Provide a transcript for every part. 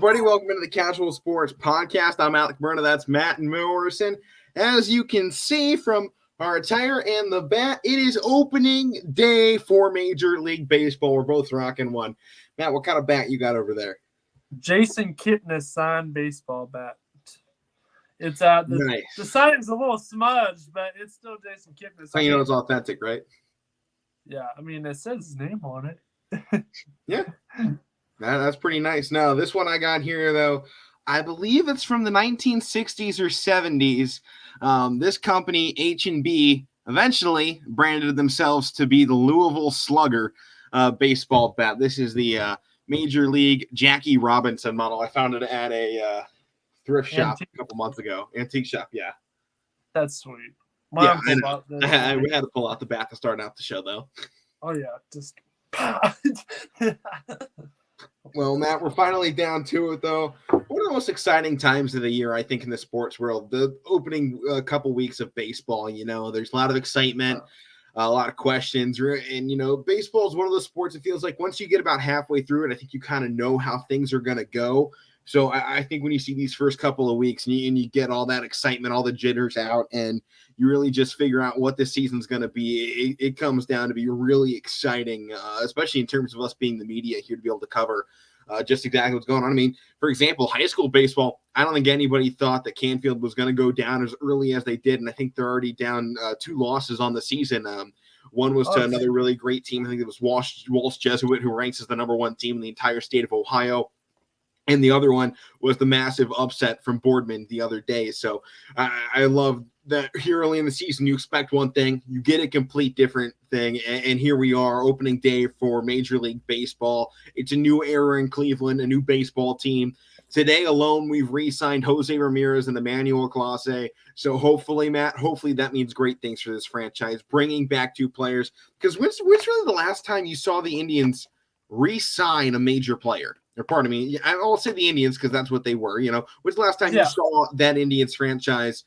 everybody? Welcome into the Casual Sports Podcast. I'm Alek, Koberna. That's Matt and Morrison. As you can see from our attire and the bat, it is opening day for Major League Baseball. We're both rocking one. Matt, what kind of bat you got over there? Jason Kipnis signed baseball bat. It's Nice. The sign is a little smudged, but it's still Jason Kipnis. So you know it's authentic, right? Yeah, I mean it says his name on it. Yeah. That's pretty nice. Now, this one I got here, though, I believe it's from the 1960s or 70s. This company, H&B, eventually branded themselves to be the Louisville Slugger baseball bat. This is the Major League Jackie Robinson model. I found it at a thrift shop a couple months ago. Antique shop, yeah. That's sweet. I had to pull out the bat to start out the show, though. Oh, yeah. Just... Well, Matt, we're finally down to it, though. One of the most exciting times of the year, I think, in the sports world, the opening couple weeks of baseball. You know, there's a lot of excitement, a lot of questions. And, you know, baseball is one of those sports, it feels like once you get about halfway through it, I think you kind of know how things are going to go. So I think when you see these first couple of weeks and you get all that excitement, all the jitters out, and you really just figure out what this season's going to be, it comes down to be really exciting, especially in terms of us being the media here to be able to cover just exactly what's going on. I mean, for example, high school baseball, I don't think anybody thought that Canfield was going to go down as early as they did, and I think they're already down 2 losses on the season. One was to another really great team. I think it was Walsh Jesuit, who ranks as the #1 team in the entire state of Ohio. And the other one was the massive upset from Boardman the other day. So I love that here early in the season, you expect one thing, you get a complete different thing. And here we are, opening day for Major League Baseball. It's a new era in Cleveland, a new baseball team. Today alone, we've re-signed Jose Ramirez and Emmanuel Clase. So hopefully, Matt, that means great things for this franchise, bringing back 2 players. Because when's really the last time you saw the Indians re-sign a major player? Or pardon me, I'll say the Indians because that's what they were. You know, when's the last time you saw that Indians franchise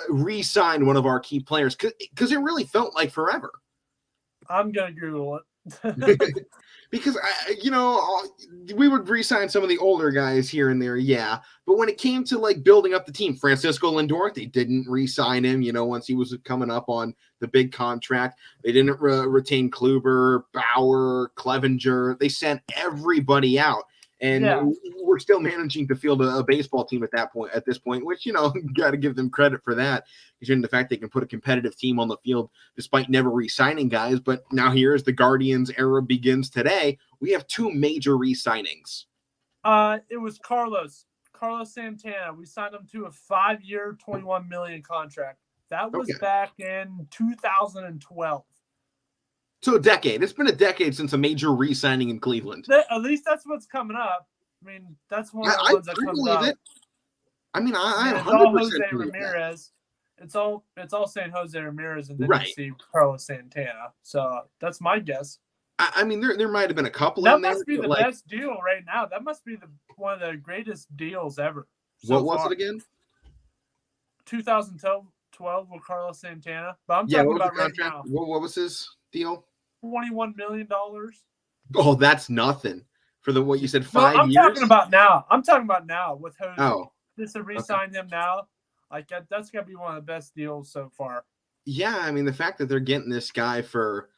re-sign one of our key players? Because it really felt like forever. I'm gonna Google it. Because we would re-sign some of the older guys here and there, yeah. But when it came to like building up the team, Francisco Lindor, they didn't re-sign him. You know, once he was coming up on the big contract, they didn't retain Kluber, Bauer, Clevenger. They sent everybody out, and we're still managing to field a baseball team at this point, which got to give them credit for that. Considering the fact they can put a competitive team on the field despite never re-signing guys. But now here as the Guardians era begins today, we have 2 major re-signings. It was Carlos Santana. We signed him to a 5-year, $21 million contract. That was back in 2012. So a decade. It's been a decade since a major re-signing in Cleveland. At least that's what's coming up. I mean, that's one of the ones that comes up. It. I mean, I 100% all Jose Ramirez. It's all saying Jose Ramirez, and then you see Carlos Santana. So that's my guess. I mean, there might have been a couple in there. That must be the best deal right now. That must be one of the greatest deals ever. What was it again? 2012 with Carlos Santana. But I'm talking about right now. What was his deal? $21 million. Oh, that's nothing for what you said. 5 years. I'm talking about now with Jose. Oh, just to re-sign him now. Like that's gonna be one of the best deals so far. Yeah, I mean the fact that they're getting this guy for,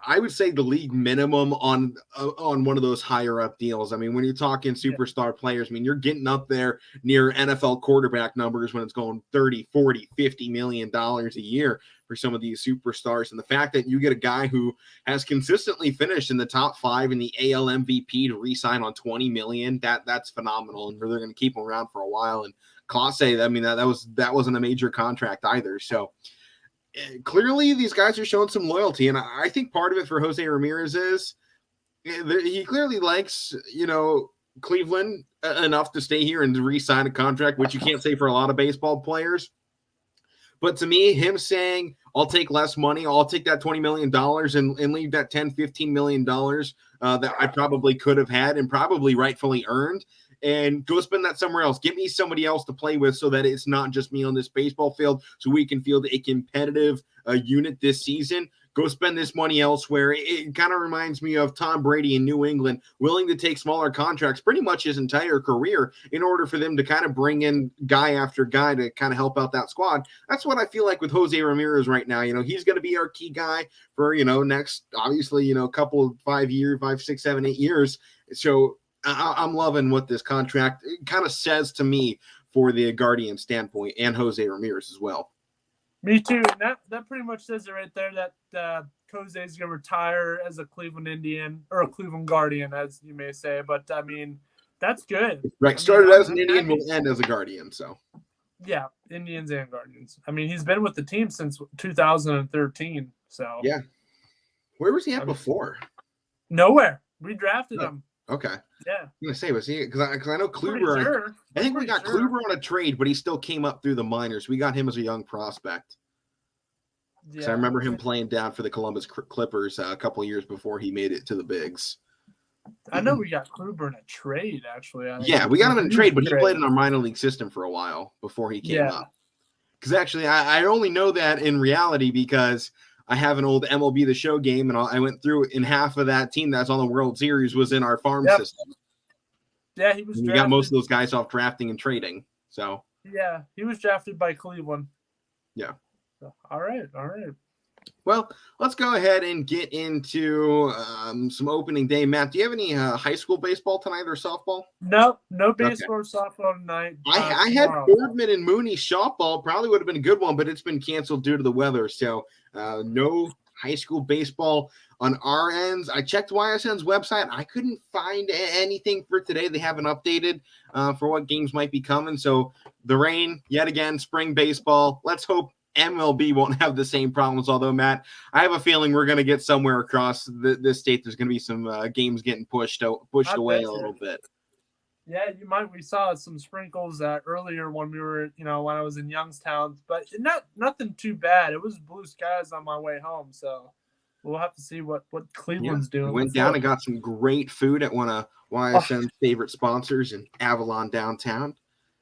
I would say the league minimum on one of those higher up deals. I mean, when you're talking superstar players, I mean you're getting up there near NFL quarterback numbers when it's going 30, 40, $50 million a year for some of these superstars. And the fact that you get a guy who has consistently finished in the top 5 in the AL MVP to re-sign on $20 million, that's phenomenal, and they're going to keep him around for a while. And Clase, I mean, that wasn't a major contract either. So clearly these guys are showing some loyalty. And I think part of it for Jose Ramirez is he clearly likes, Cleveland enough to stay here and re-sign a contract, which you can't say for a lot of baseball players. But to me, him saying, I'll take less money, I'll take that $20 million and leave that $10, $15 million that I probably could have had and probably rightfully earned. and go spend that somewhere else. Get me somebody else to play with so that it's not just me on this baseball field, so we can field a competitive unit this season. Go spend this money elsewhere. It kind of reminds me of Tom Brady in New England, willing to take smaller contracts pretty much his entire career in order for them to kind of bring in guy after guy to kind of help out that squad. That's what I feel like with Jose Ramirez right now. He's going to be our key guy for, next, obviously, couple 5 years, 5, 6, 7, 8 years. So I'm loving what this contract kind of says to me for the Guardian standpoint and Jose Ramirez as well. Me too. And that pretty much says it right there that Jose is going to retire as a Cleveland Indian or a Cleveland Guardian, as you may say. But, I mean, that's good. Right. Started as an Indian, will end as a Guardian. So, yeah, Indians and Guardians. I mean, he's been with the team since 2013. So, yeah. Where was he at before? Nowhere. We drafted him. Okay. Yeah. I'm going to say, was he? Because I know Kluber. Sure. I think we got Kluber on a trade, but he still came up through the minors. We got him as a young prospect. Yeah. I remember him playing down for the Columbus Clippers a couple of years before he made it to the bigs. I know we got Kluber in a trade, actually. Yeah, we got him in a trade, but he played in our minor league system for a while before he came up. Because actually, I only know that in reality because I have an old MLB The Show game, and I went through it, and half of that team that's on the World Series was in our farm system. Yeah, he was. We got most of those guys off drafting and trading. So yeah, he was drafted by Cleveland. Yeah. So, all right. Well, let's go ahead and get into some opening day. Matt, do you have any high school baseball tonight or softball? No baseball or softball tonight. I had Boardman and Mooney softball. Probably would have been a good one, but it's been canceled due to the weather. So no high school baseball on our ends. I checked YSN's website. I couldn't find anything for today. They haven't updated for what games might be coming. So the rain, yet again, spring baseball. Let's hope MLB won't have the same problems. Although, Matt, I have a feeling we're going to get somewhere across this state. There's going to be some games getting pushed away a little bit. Yeah, you might. We saw some sprinkles earlier when we were, when I was in Youngstown, but nothing too bad. It was blue skies on my way home, so we'll have to see what Cleveland's doing. We went down and got some great food at one of YSN's favorite sponsors in Avalon downtown.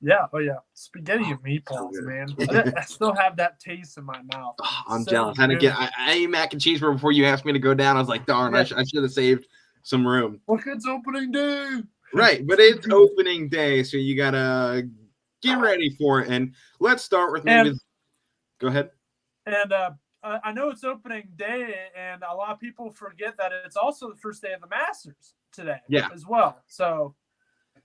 Yeah, spaghetti and meatballs, man. I still have that taste in my mouth. I'm jealous. I ate mac and cheese before you asked me to go down. I was like, darn, I should have saved some room. Look, it's opening day. Right, but it's opening day, so you gotta get ready for it. And let's start with maybe. Go ahead. And I know it's opening day, and a lot of people forget that it's also the first day of the Masters today. As well. So.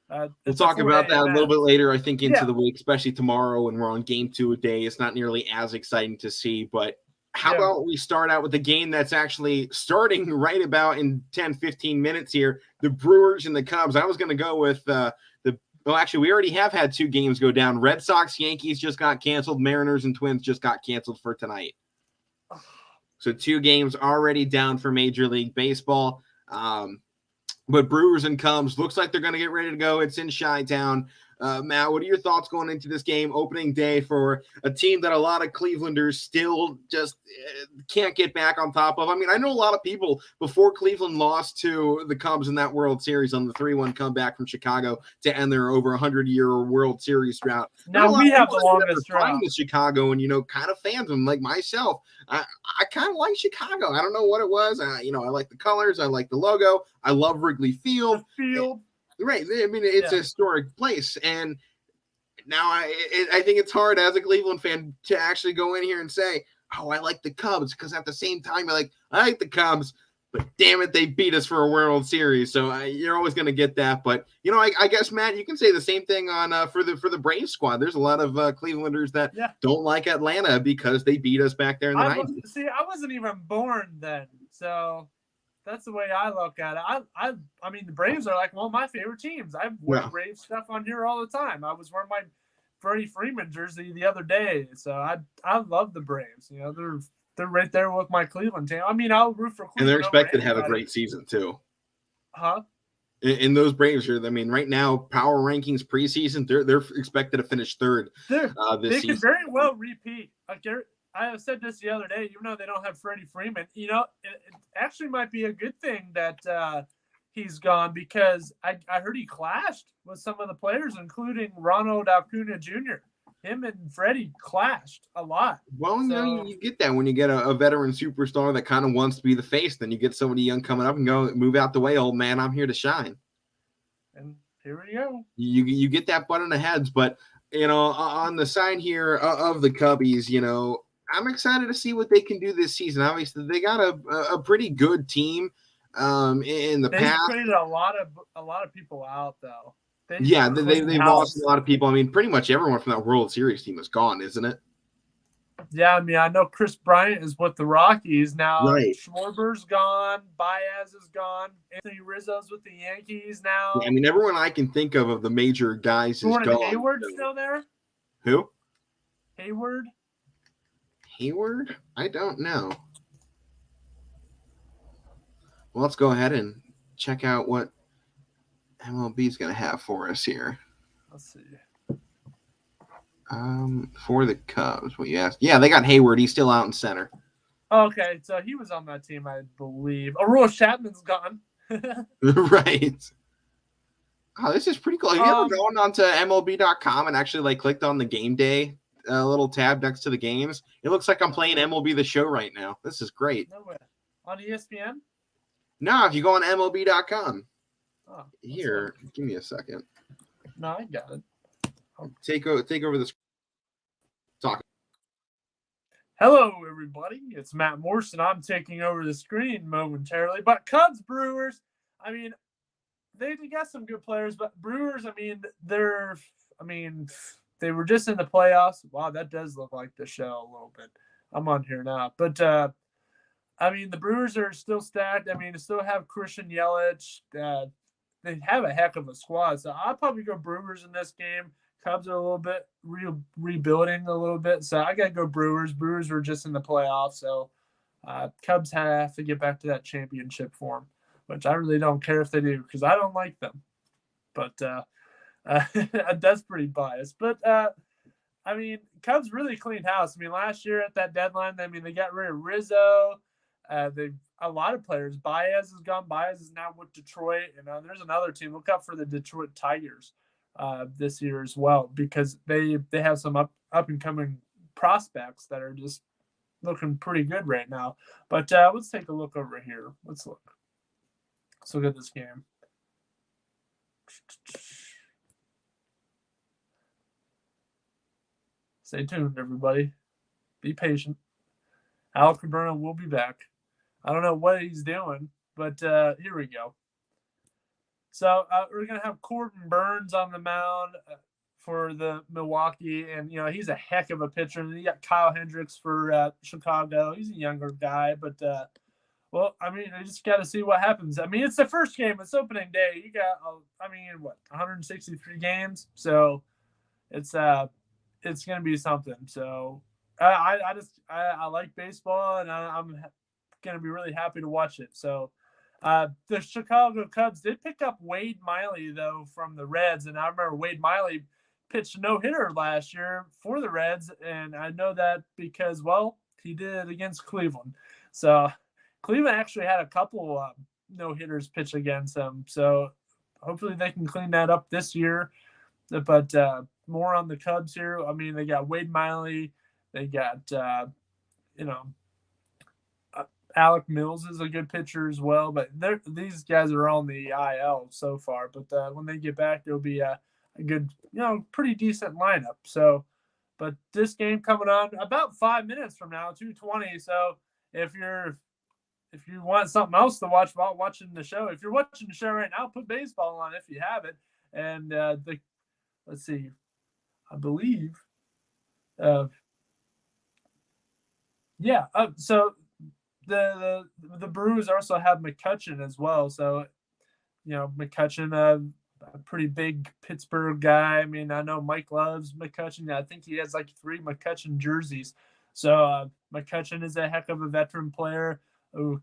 We'll talk about that a little bit later, I think, into the week, especially tomorrow when we're on game 2 a day. It's not nearly as exciting to see, but how about we start out with the game that's actually starting right about in 10, 15 minutes here, the Brewers and the Cubs. I was going to go with actually, we already have had 2 games go down. Red Sox, Yankees just got canceled. Mariners and Twins just got canceled for tonight. So 2 games already down for Major League Baseball. But Brewers and Cubs, looks like they're going to get ready to go. It's in Chi-Town. Matt, what are your thoughts going into this game, opening day, for a team that a lot of Clevelanders still just can't get back on top of? I mean, I know a lot of people, before Cleveland lost to the Cubs in that World Series on the 3-1 comeback from Chicago to end their over 100-year World Series drought. Now we have the longest drought in Chicago, and, kind of fans of them, like myself. I kind of like Chicago. I don't know what it was. I like the colors. I like the logo. I love Wrigley Field. Right. I mean, it's a historic place. And now I think it's hard as a Cleveland fan to actually go in here and say, oh, I like the Cubs. Because at the same time, you're like, I like the Cubs, but damn it, they beat us for a World Series. So you're always going to get that. But, I guess, Matt, you can say the same thing on for the Braves squad. There's a lot of Clevelanders that don't like Atlanta because they beat us back there in the 90s. See, I wasn't even born then. So that's the way I look at it. I mean, the Braves are like one of my favorite teams. I wear Braves stuff on here all the time. I was wearing my Freddie Freeman jersey the other day. So I love the Braves. They're right there with my Cleveland team. I mean, I'll root for Cleveland. And they're expected to have a great season too. Huh? In those Braves, I mean, right now, power rankings preseason, they're expected to finish 3rd this they season. Could very well repeat. I said this the other day, even though they don't have Freddie Freeman, it actually might be a good thing that he's gone because I heard he clashed with some of the players, including Ronald Acuna Jr. Him and Freddie clashed a lot. Well, you get that when you get a veteran superstar that kind of wants to be the face. Then you get somebody young coming up and go, move out the way, old man. I'm here to shine. And here we go. You get that butt in the heads, but on the side here of the Cubbies, I'm excited to see what they can do this season. Obviously, they got a pretty good team in the past. They traded a lot of people out though. They've lost a lot of people. I mean, pretty much everyone from that World Series team is gone, isn't it? Yeah, I mean, I know Chris Bryant is with the Rockies now. Right. Schwarber's gone. Baez is gone. Anthony Rizzo's with the Yankees now. Yeah, I mean, everyone I can think of the major guys is gone. Hayward's still there? Who? Hayward? I don't know. Well, let's go ahead and check out what MLB is going to have for us here. Let's see. For the Cubs, what you asked? Yeah, they got Hayward. He's still out in center. Okay, so he was on that team, I believe. Aroldis Chapman's gone. Right. Oh, this is pretty cool. Have you ever gone onto MLB.com and actually clicked on the game day little tab next to the games? It looks like I'm playing MLB The Show right now. This is great. No way. On ESPN? No, if you go on MLB.com. Oh, here, give me a second. No, I got it. Take over this talk. Hello, everybody. It's Matt Morrison. I'm taking over the screen momentarily. But Cubs, Brewers, I mean, they got some good players, but Brewers, I mean, they were just in the playoffs. Wow, that does look like the show a little bit. I'm on here now. But, I mean, the Brewers are still stacked. I mean, they still have Christian Yelich. They have a heck of a squad. So I'll probably go Brewers in this game. Cubs are a little bit rebuilding a little bit. So I got to go Brewers. Brewers were just in the playoffs. So Cubs have to get back to that championship form, which I really don't care if they do because I don't like them. But that's pretty biased. But, I mean, Cubs really cleaned house. I mean, last year at that deadline, they got rid of Rizzo. A lot of players. Baez is gone. Baez is now with Detroit. There's another team. Look out for the Detroit Tigers this year as well because they have some up and coming prospects that are just looking pretty good right now. But let's take a look over here. Let's look at this game. Stay tuned, everybody. Be patient. Alek Koberna will be back. I don't know what he's doing, but here we go. So we're going to have Corbin Burns on the mound for the Milwaukee, and, he's a heck of a pitcher. And you got Kyle Hendricks for Chicago. He's a younger guy, but, I just got to see what happens. I mean, it's the first game. It's opening day. You got, 163 games. So it's going to be something. So I like baseball, and I'm going to be really happy to watch it. So the Chicago Cubs did pick up Wade Miley, though, from the Reds. And I remember Wade Miley pitched a no-hitter last year for the Reds. And I know that because, he did against Cleveland. So Cleveland actually had a couple no-hitters pitch against them. So hopefully they can clean that up this year. But more on the Cubs here. I mean, they got Wade Miley. They got, Alec Mills is a good pitcher as well. But these guys are on the IL so far. But when they get back, it'll be a good, pretty decent lineup. So, but this game coming on about 5 minutes from now, 2:20. So if you want something else to watch while watching the show, if you're watching the show right now, put baseball on if you have it. And let's see, I believe, so the Brewers also have McCutchen as well. So, McCutchen, a pretty big Pittsburgh guy. I mean, I know Mike loves McCutchen. I think he has 3 McCutchen jerseys. So McCutchen is a heck of a veteran player.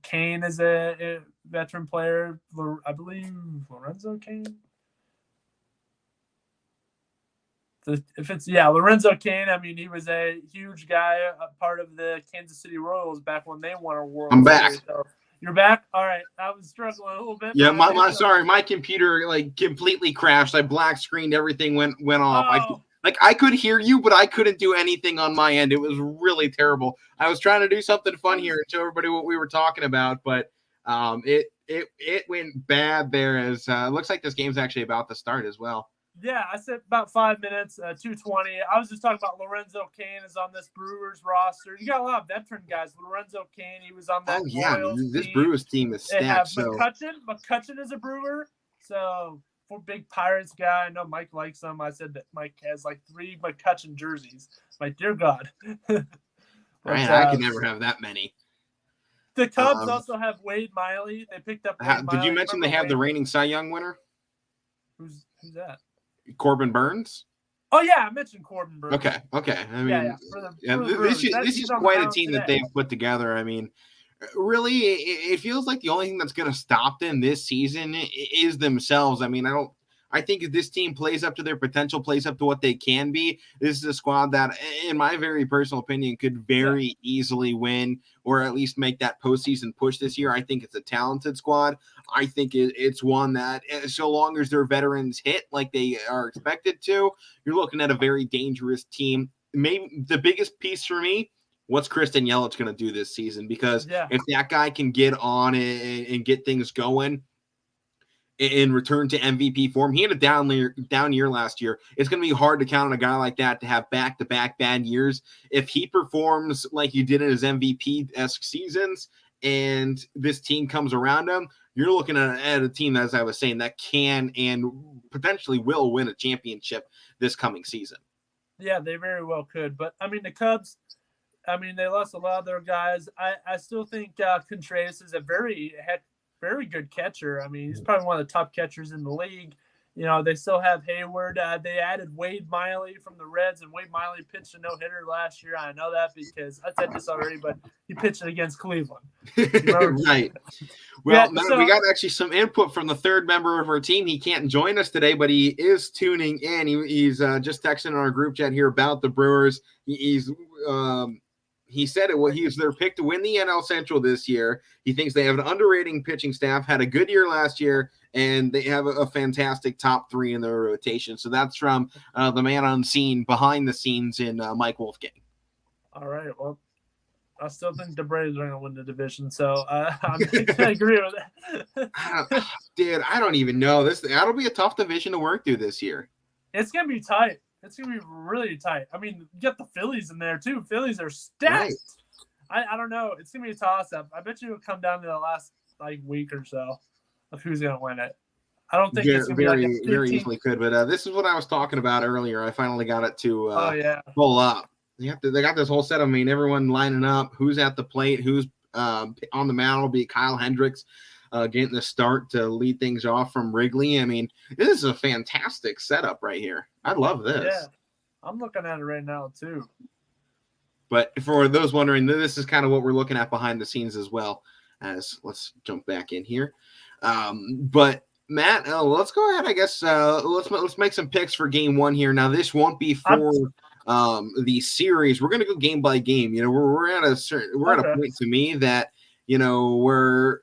Kane is a veteran player. I believe Lorenzo Kane. Lorenzo Kane. I mean, he was a huge guy, a part of the Kansas City Royals back when they won a World Series. So You're back? All right. I was struggling a little bit. Yeah, my computer like completely crashed. I black screened, everything went off. Oh. I could hear you, but I couldn't do anything on my end. It was really terrible. I was trying to do something fun here and show everybody what we were talking about, but it went bad there. As it looks like this game's actually about to start as well. Yeah, I said about 5 minutes, 2:20. I was just talking about Lorenzo Cain is on this Brewers roster. You got a lot of veteran guys. Lorenzo Cain, he was on that. Oh yeah, this team. Brewers team is stacked. They have so McCutchen is a Brewer, so for big Pirates guy, I know Mike likes them. I said that Mike has like 3 McCutchen jerseys. My dear God. But, I can never have that many. The Cubs also have Wade Miley. They picked up. Did you mention they have the reigning Cy Young winner? Who's that? Corbin Burns. Oh yeah, I mentioned Corbin Burns. Okay. I mean, this is quite a team that they've put together. I mean, really, it feels like the only thing that's going to stop them this season is themselves. I mean, I think if this team plays up to their potential, plays up to what they can be, this is a squad that, in my very personal opinion, could very easily win or at least make that postseason push this year. I think it's a talented squad. I think it's one that, so long as their veterans hit like they are expected to, you're looking at a very dangerous team. Maybe the biggest piece for me, what's Kristen Yelich going to do this season? Because if that guy can get on and get things going, in return to MVP form. He had a down year last year. It's going to be hard to count on a guy like that to have back-to-back bad years. If he performs like he did in his MVP-esque seasons and this team comes around him, you're looking at a team, as I was saying, that can and potentially will win a championship this coming season. Yeah, they very well could. But, I mean, the Cubs, I mean, they lost a lot of their guys. I still think Contreras is a very good catcher. I mean, he's probably one of the top catchers in the league. You know, they still have Hayward. They added Wade Miley from the Reds, and Wade Miley pitched a no-hitter last year. I know that because I said this already, but he pitched it against Cleveland. Right. Well, we got actually some input from the third member of our team. He can't join us today, but he is tuning in. He's just texting in our group chat here about the Brewers. He said he was their pick to win the NL Central this year. He thinks they have an underrated pitching staff, had a good year last year, and they have a fantastic top 3 in their rotation. So that's from the man unseen behind the scenes in Mike Wolfgang. All right. Well, I still think the Braves are going to win the division, so I agree with that. Dude, I don't even know. That'll be a tough division to work through this year. It's going to be tight. It's going to be really tight. I mean, you get the Phillies in there, too. Phillies are stacked. Right. I don't know. It's going to be a toss-up. I bet you it'll come down to the last week or so of who's going to win it. I don't think it's going to be very easily could. But this is what I was talking about earlier. I finally got it to pull up. They got this whole set of, everyone lining up. Who's at the plate? Who's on the mound? Will be Kyle Hendricks. Getting the start to lead things off from Wrigley. I mean, this is a fantastic setup right here. I love this. Yeah, I'm looking at it right now, too. But for those wondering, this is kind of what we're looking at behind the scenes as well. Let's jump back in here. But, Matt, let's go ahead, I guess. Let's make some picks for game 1 here. Now, this won't be for the series. We're going to go game by game. You know, we're at a point to me that, you know, we're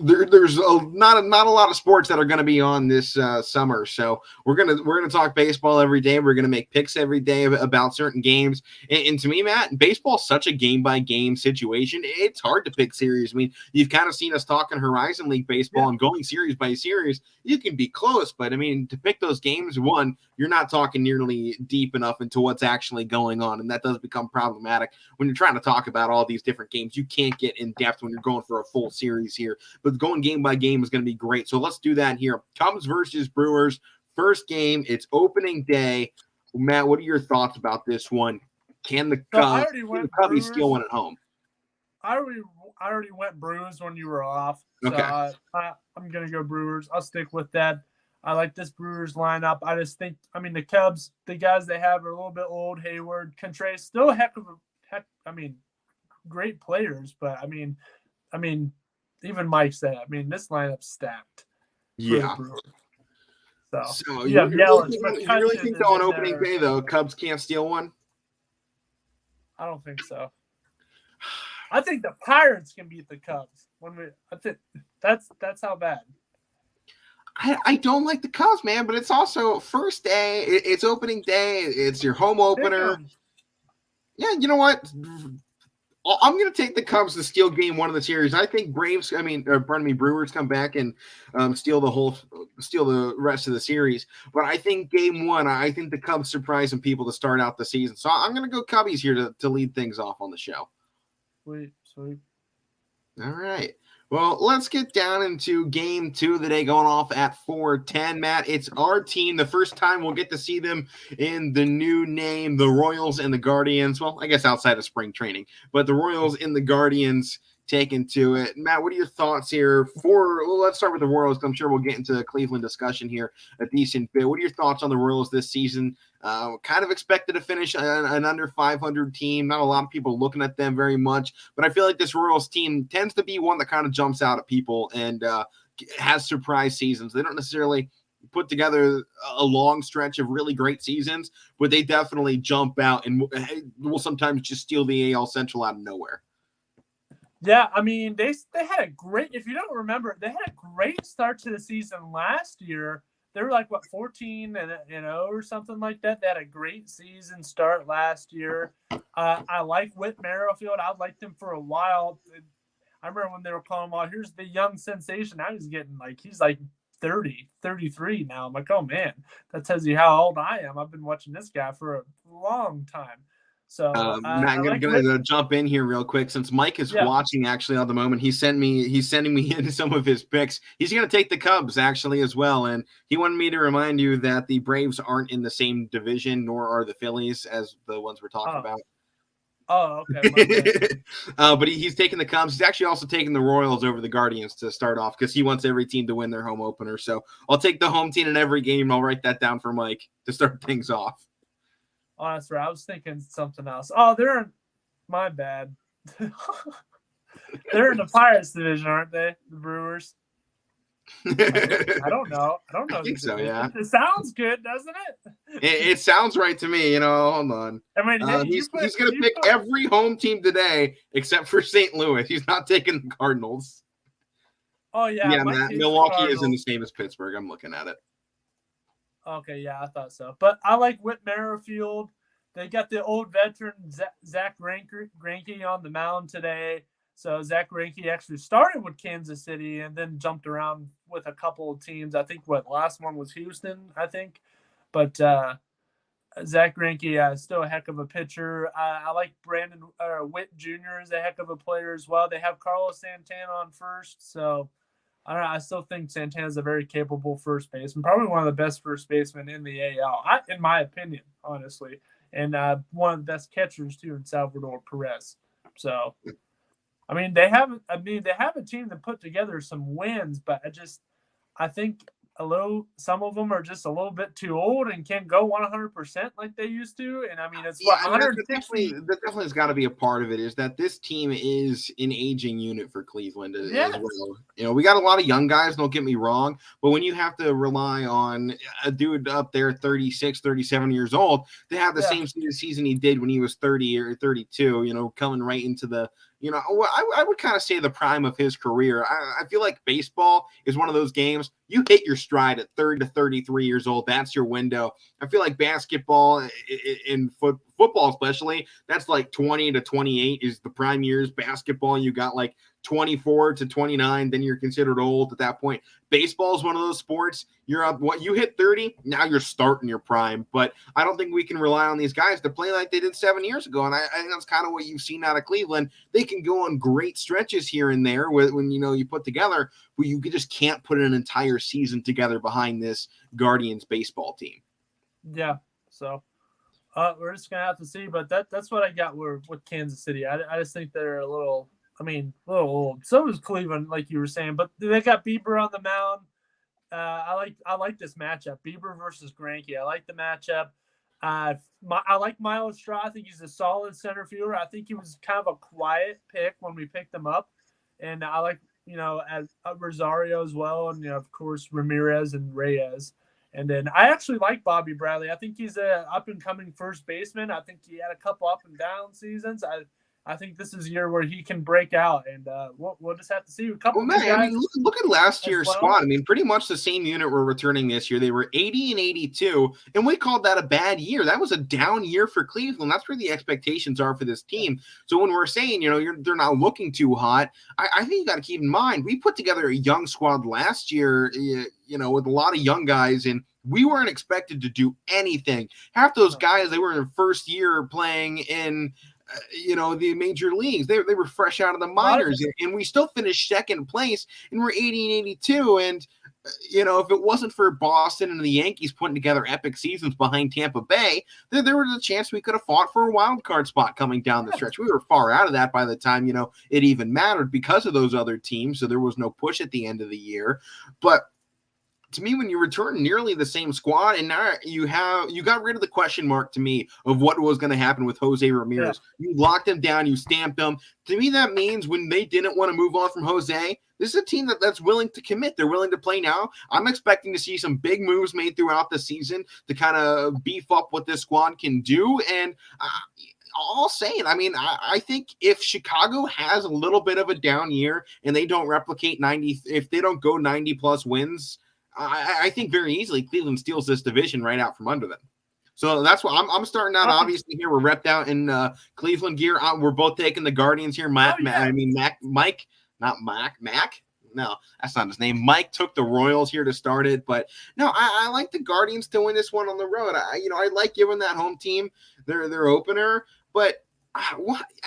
there's not a lot of sports that are going to be on this summer, so we're gonna talk baseball every day. We're gonna make picks every day about certain games, and to me, Matt, baseball's such a game by game situation. It's hard to pick series. I mean, you've kind of seen us talking Horizon League baseball and going series by series. You can be close, but I mean, to pick those games, one, you're not talking nearly deep enough into what's actually going on, and that does become problematic when you're trying to talk about all these different games. You can't get in depth when you're going for a full series here. But going game by game is going to be great. So let's do that here. Cubs versus Brewers. First game. It's opening day. Matt, what are your thoughts about this one? Can the Cubbies steal one at home? I already went Brewers when you were off. So okay. I'm going to go Brewers. I'll stick with that. I like this Brewers lineup. I just think, the Cubs, the guys they have are a little bit old. Hayward, Contreras, still great players. But, even Mike said, this lineup's stacked. Yeah. So you really think though on opening day though, Cubs can't steal one? I don't think so. I think the Pirates can beat the Cubs. I think that's how bad. I don't like the Cubs, man, but it's also first day. It's opening day. It's your home opener. Yeah, you know what? I'm going to take the Cubs to steal game one of the series. I think Brewers come back and steal the rest of the series. But I think game one, I think the Cubs surprise some people to start out the season. So I'm going to go Cubbies here to lead things off on the show. Sweet. All right. Well, let's get down into game 2 of the day, going off at 4:10. Matt, it's our team. The first time we'll get to see them in the new name, the Royals and the Guardians. Well, I guess outside of spring training, but the Royals and the Guardians taken to it. Matt, what are your thoughts here? Let's start with the Royals. I'm sure we'll get into the Cleveland discussion here a decent bit. What are your thoughts on the Royals this season? Kind of expected to finish an under 500 team. Not a lot of people looking at them very much, but I feel like this Royals team tends to be one that kind of jumps out at people and has surprise seasons. They don't necessarily put together a long stretch of really great seasons, but they definitely jump out and will sometimes just steal the AL Central out of nowhere. Yeah, I mean, they had a great – if you don't remember, they had a great start to the season last year. They were like, 14-0 or something like that. They had a great season start last year. I like Whit Merrifield. I liked him for a while. I remember when they were calling him, oh, here's the young sensation. Now he's like 30, 33 now. I'm like, oh, man, that tells you how old I am. I've been watching this guy for a long time. So Matt, I'm going to jump in here real quick since Mike is watching actually at the moment. He's sending me in some of his picks. He's going to take the Cubs actually as well, and he wanted me to remind you that the Braves aren't in the same division, nor are the Phillies as the ones we're talking about. Oh, okay. But he's taking the Cubs. He's actually also taking the Royals over the Guardians to start off because he wants every team to win their home opener. So I'll take the home team in every game. I'll write that down for Mike to start things off. Oh, that's right. I was thinking something else. Oh, my bad. They're in the Pirates division, aren't they? The Brewers. I don't know. I think so, yeah. It sounds good, doesn't it? It sounds right to me. Hold on. I mean, he's going to pick every home team today except for St. Louis. He's not taking the Cardinals. Oh, yeah. Yeah, Matt, Milwaukee is in the same as Pittsburgh. I'm looking at it. Okay, yeah, I thought so. But I like Whit Merrifield. They got the old veteran Zach Greinke on the mound today. So Zach Greinke actually started with Kansas City and then jumped around with a couple of teams. I think last one was Houston, I think. But Zach Greinke is still a heck of a pitcher. I like Brandon Witt Jr. is a heck of a player as well. They have Carlos Santana on first, so I don't know. I still think Santana's a very capable first baseman, probably one of the best first basemen in the AL, in my opinion, honestly, and one of the best catchers too in Salvador Perez. So, they have a team that put together some wins, but I think some of them are just a little bit too old and can't go 100% like they used to. And it's 160. That definitely has got to be a part of it, is that this team is an aging unit for Cleveland as well. We got a lot of young guys, don't get me wrong, but when you have to rely on a dude up there 36, 37 years old to have the same season he did when he was 30 or 32, coming right into the I would kind of say the prime of his career. I feel like baseball is one of those games you hit your stride at 30 to 33 years old. That's your window. I feel like basketball and football especially, that's like 20 to 28 is the prime years. Basketball, you got like 24 to 29, then you're considered old at that point. Baseball is one of those sports. You're up, you hit 30, now you're starting your prime. But I don't think we can rely on these guys to play like they did 7 years ago. And I think that's kind of what you've seen out of Cleveland. They can go on great stretches here and there when you put together, where you just can't put an entire season together behind this Guardians baseball team. Yeah, so we're just gonna have to see. But that's what I got with Kansas City. I just think they're a little old. So is Cleveland, like you were saying, but they got Bieber on the mound. I like this matchup, Bieber versus Greinke. I like the matchup. I like Miles Straw. I think he's a solid center fielder. I think he was kind of a quiet pick when we picked him up, and I like as Rosario as well, and of course Ramirez and Reyes. And then I actually like Bobby Bradley. I think he's a up and coming first baseman. I think he had a couple up and down seasons. I think this is a year where he can break out, and we'll just have to see a couple Well, new man, I guys mean, look at last year's well. squad. I mean, pretty much the same unit we're returning this year. They were 80 and 82, and we called that a bad year. That was a down year for Cleveland. That's where the expectations are for this team. So when we're saying, they're not looking too hot, I think you got to keep in mind, we put together a young squad last year, with a lot of young guys, and we weren't expected to do anything. Half those guys, they were in their first year playing in the major leagues. They were fresh out of the minors, and we still finished second place, and we're 80 and 82. And if it wasn't for Boston and the Yankees putting together epic seasons behind Tampa Bay, there was a chance we could have fought for a wild card spot coming down the stretch. We were far out of that by the time it even mattered because of those other teams, so there was no push at the end of the year. But to me, when you return nearly the same squad, and now you got rid of the question mark to me of what was going to happen with Jose Ramirez. Yeah. You locked him down, you stamped him. To me, that means when they didn't want to move on from Jose, this is a team that's willing to commit. They're willing to play now. I'm expecting to see some big moves made throughout the season to kind of beef up what this squad can do. And all saying, I mean, I think if Chicago has a little bit of a down year and they don't replicate 90, if they don't go 90 plus wins, I think very easily Cleveland steals this division right out from under them. So that's why I'm starting out. Obviously, here we're repped out in Cleveland gear. We're both taking the Guardians here. Mike, not Mac. No, that's not his name. Mike took the Royals here to start it, but no, I like the Guardians to win this one on the road. I like giving that home team their opener, but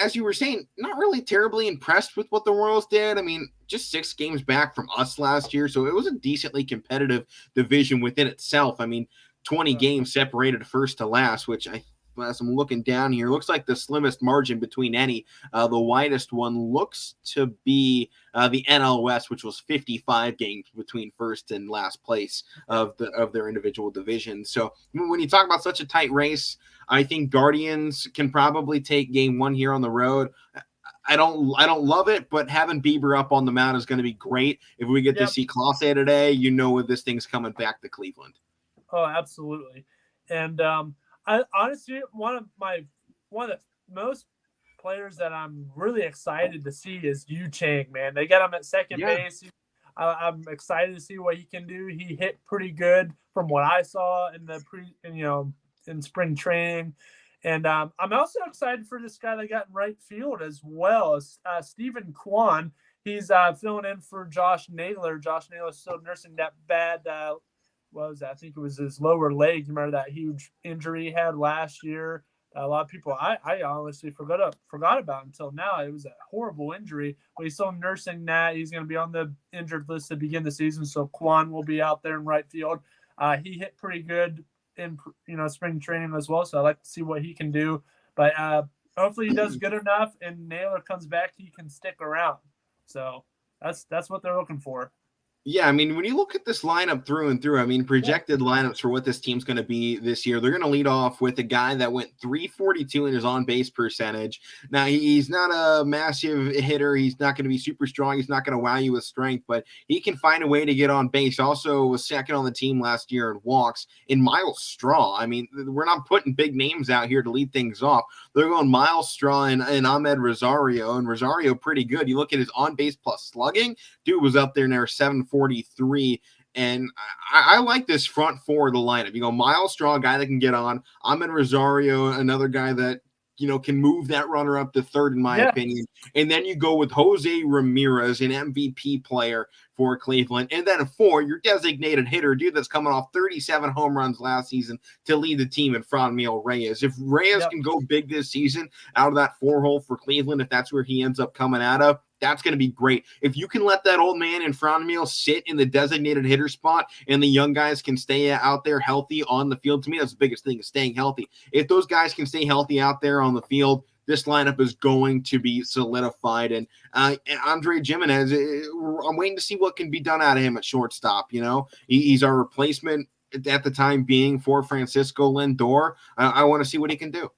as you were saying, not really terribly impressed with what the Royals did. I mean, just 6 games back from us last year, so it was a decently competitive division within itself. I mean, 20 games separated first to last, which as I'm looking down here, looks like the slimmest margin between any. The widest one looks to be the NL West, which was 55 games between first and last place of their individual divisions. So when you talk about such a tight race, I think Guardians can probably take game 1 here on the road. I don't love it, but having Bieber up on the mound is going to be great. If we get to see Clase today, this thing's coming back to Cleveland. Oh, absolutely. And I honestly, one of the most players that I'm really excited to see is Yu Chang, man. They got him at second base. I'm excited to see what he can do. He hit pretty good from what I saw in the in spring training. And I'm also excited for this guy that got in right field as well, Stephen Kwan. He's filling in for Josh Naylor. Josh Naylor's still nursing that bad, what was that? I think it was his lower leg. You remember that huge injury he had last year? A lot of people, I honestly forgot about until now. It was a horrible injury, but he's still nursing that. He's going to be on the injured list to begin the season, so Kwan will be out there in right field. He hit pretty good in spring training as well, so I like to see what he can do. But hopefully he does good enough, and Naylor comes back, he can stick around. So that's what they're looking for. Yeah, I mean, when you look at this lineup through and through, I mean, projected lineups for what this team's going to be this year, they're going to lead off with a guy that went 342 in his on-base percentage. Now, he's not a massive hitter. He's not going to be super strong. He's not going to wow you with strength, but he can find a way to get on base. Also was second on the team last year in walks. In Miles Straw, I mean, we're not putting big names out here to lead things off. They're going Miles Straw and Ahmed Rosario, and Rosario pretty good. You look at his on-base plus slugging, dude was up there near 743, and I like this front four of the lineup. You go Miles Straw, a guy that can get on. Ahmed Rosario, another guy that can move that runner up to third, in my opinion. And then you go with Jose Ramirez, an MVP player for Cleveland. And then 4, your designated hitter, dude that's coming off 37 home runs last season to lead the team in Franmil Reyes. If Reyes can go big this season out of that 4-hole for Cleveland, if that's where he ends up coming out of, that's going to be great. If you can let that old man in Franmil sit in the designated hitter spot and the young guys can stay out there healthy on the field, to me, that's the biggest thing, is staying healthy. If those guys can stay healthy out there on the field, this lineup is going to be solidified. And Andre Gimenez, I'm waiting to see what can be done out of him at shortstop. He's our replacement at the time being for Francisco Lindor. I want to see what he can do.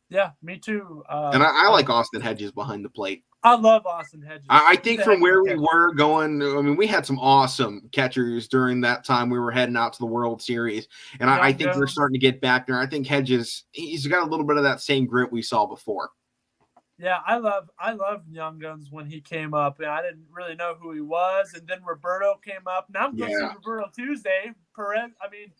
Yeah, me too. And I like Austin Hedges behind the plate. I love Austin Hedges. I think from where we were going, I mean, we had some awesome catchers during that time we were heading out to the World Series. And I think we're starting to get back there. I think Hedges, he's got a little bit of that same grit we saw before. Yeah, I love Young Guns when he came up, and I didn't really know who he was. And then Roberto came up. Now I'm going to see Roberto Tuesday. Perez. I mean,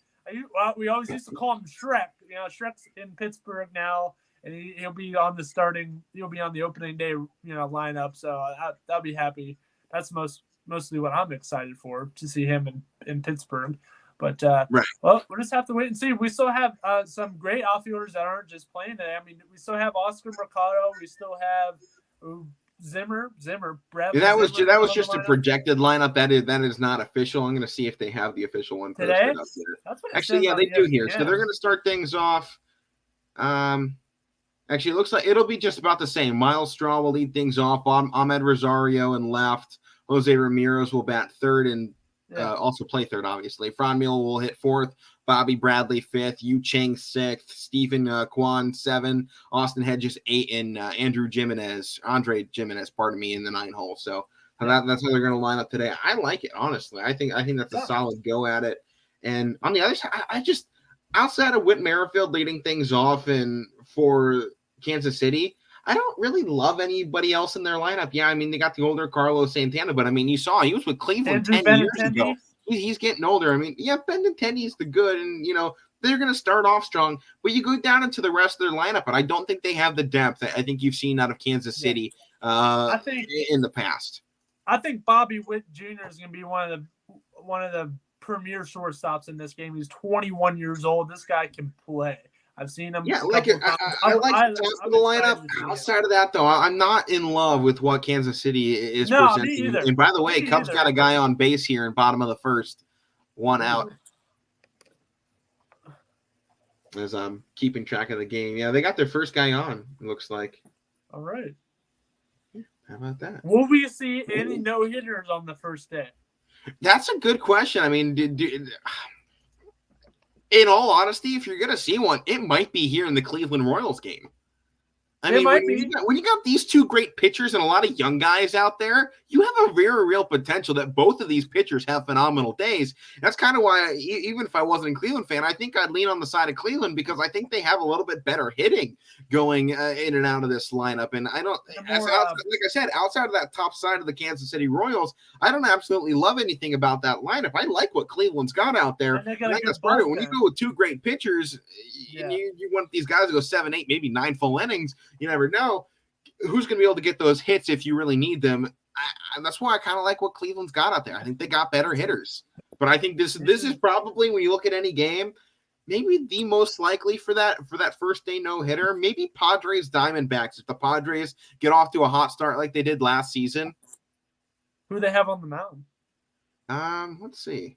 we always used to call him Shrek. You know, Shrek's in Pittsburgh now, and he'll be on the starting. He'll be on the opening day, lineup. So I'll be happy. That's mostly what I'm excited for, to see him in Pittsburgh. But right. Well, we'll just have to wait and see. We still have some great outfielders that aren't just playing today. I mean, we still have Oscar Mercado. We still have Zimmer. That was just a projected lineup. That is not official. I'm going to see if they have the official one posted today. Up there. That's what actually, yeah, they do here. So they're going to start things off. Actually, it looks like it'll be just about the same. Miles Straw will lead things off. Ahmed Rosario in left. Jose Ramirez will bat third and also play third, obviously. Franmil will hit fourth. Bobby Bradley fifth. Yu Chang sixth. Stephen Kwan 7. Austin Hedges 8. And Andre Jimenez, pardon me, in the 9 hole. So that's how they're going to line up today. I like it, honestly. I think that's a solid go at it. And on the other side, I just, outside of Whit Merrifield leading things off and for Kansas City, I don't really love anybody else in their lineup. Yeah, I mean, they got the older Carlos Santana, but I mean, you saw he was with Cleveland 10 years ago. He's getting older. I mean, yeah, Benintendi is the good, and, they're going to start off strong, but you go down into the rest of their lineup, and I don't think they have the depth I think you've seen out of Kansas City in the past. I think Bobby Witt Jr. is going to be one of the premier shortstops in this game. He's 21 years old. This guy can play. I've seen him. Yeah, I like the lineup. Outside of that, though, I'm not in love with what Kansas City is presenting. And by the way, Cubs got a guy on base here in bottom of the first, 1 out. As I'm keeping track of the game. Yeah, they got their first guy on, it looks like. All right. How about that? Will we see any no-hitters on the first day? That's a good question. I mean, in all honesty, if you're going to see one, it might be here in the Cleveland Royals game. I mean, when you got these two great pitchers and a lot of young guys out there, you have a very real potential that both of these pitchers have phenomenal days. That's kind of why, even if I wasn't a Cleveland fan, I think I'd lean on the side of Cleveland because I think they have a little bit better hitting going in and out of this lineup. And I don't, like I said, outside of that top side of the Kansas City Royals, I don't absolutely love anything about that lineup. I like what Cleveland's got out there. When you go with two great pitchers, and you want these guys to go 7, 8, maybe 9 full innings, you never know who's going to be able to get those hits if you really need them. And that's why I kind of like what Cleveland's got out there. I think they got better hitters. But I think this is probably, when you look at any game, maybe the most likely for that first day no-hitter. Maybe Padres Diamondbacks, if the Padres get off to a hot start like they did last season. Who do they have on the mound? Let's see.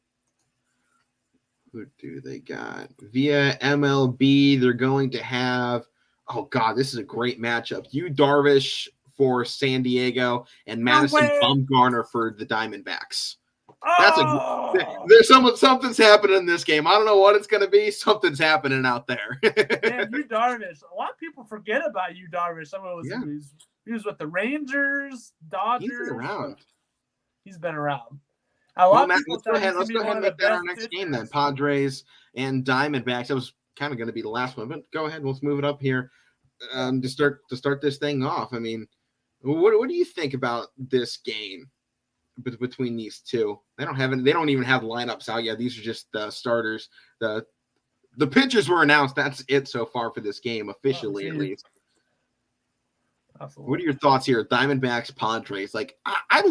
Who do they got? Via MLB, they're going to have, oh God, this is a great matchup. Yu Darvish for San Diego and Madison Bumgarner for the Diamondbacks. There's something's happening in this game. I don't know what it's going to be. Something's happening out there. Man, Yu Darvish. A lot of people forget about Yu Darvish. He was with the Rangers, Dodgers. He's been around. Let's go ahead and make that our next game then. Padres and Diamondbacks. That was kind of going to be the last one, but go ahead. Let's move it up here to start this thing off. I mean, what do you think about this game between these two? They don't even have lineups out yet. These are just the starters. The pitchers were announced. That's it so far for this game, officially at least. Absolutely. What are your thoughts here? Diamondbacks, Padres. Like I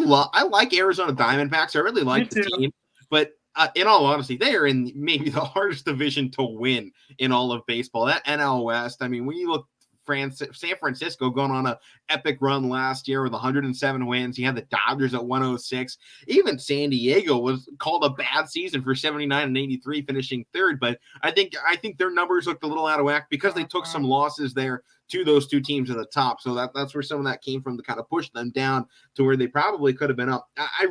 like Arizona Diamondbacks. I really like the team, but in all honesty, they are in maybe the hardest division to win in all of baseball. That NL West. I mean, when you look, San Francisco going on an epic run last year with 107 wins. You had the Dodgers at 106. Even San Diego was called a bad season for 79 and 83, finishing third. But I think their numbers looked a little out of whack because they took some losses there to those two teams at the top. So that's where some of that came from to kind of push them down to where they probably could have been up. I